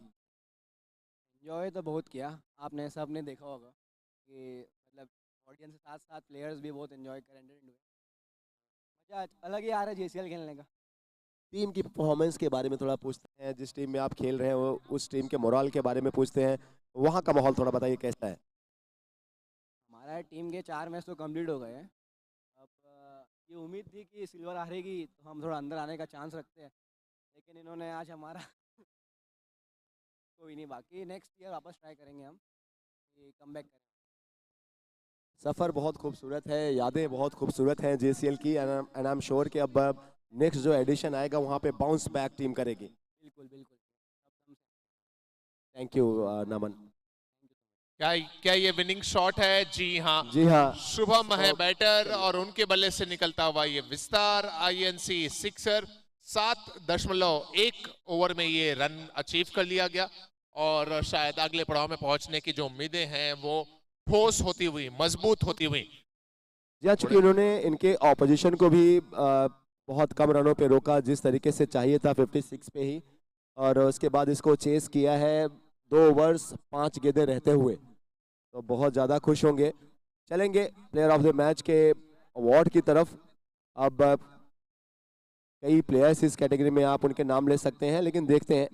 एंजॉय तो बहुत किया। आपने सबने देखा होगा कि मतलब ऑडियंस के साथ साथ प्लेयर्स भी बहुत एंजॉय करें। मज़ा अलग ही आ रहा है जेसीएल खेलने का। टीम की परफॉर्मेंस के बारे में थोड़ा पूछते हैं। जिस टीम में आप खेल रहे हैं वो उस टीम के मोरल के बारे में पूछते हैं। वहाँ का माहौल थोड़ा बताइए कैसा है? हमारा टीम के 4 मैच तो कंप्लीट हो गए हैं। अब ये उम्मीद थी कि सिल्वर हारेगी तो हम थोड़ा अंदर आने का चांस रखते हैं, लेकिन इन्होंने आज हमारा कोई नहीं, बाकी नेक्स्ट ईयर वापस ट्राई करेंगे हम कि कम बैक करें। सफ़र बहुत खूबसूरत है, यादें बहुत खूबसूरत हैं जेसीएल की, एंड आई एम श्योर कि अब नेक्स्ट जो एडिशन आएगा वहाँ पे बाउंस बैक टीम करेगी। बिल्कुल बिल्कुल। थैंक यू नमन। क्या ये विनिंग शॉट है? जी हाँ, जी हाँ, शुभम है बैटर और उनके बल्ले से निकलता हुआ ये विस्तार आईएनसी सिक्सर। 7.1 ओवर में ये रन अचीव कर लिया गया और शायद अगले पड़ाव में पहुंचने की जो उम्मीदें हैं वो ठोस होती हुई, मजबूत होती हुई जी चूंकि उन्होंने इनके ऑपोजिशन को भी बहुत कम रनों पे रोका, जिस तरीके से चाहिए था 56 पे ही, और उसके बाद इसको चेस किया है 2 ओवर्स 5 गेंदें रहते हुए, तो बहुत ज़्यादा खुश होंगे। चलेंगे प्लेयर ऑफ द मैच के अवार्ड की तरफ। अब कई प्लेयर्स इस कैटेगरी में आप उनके नाम ले सकते हैं, लेकिन देखते हैं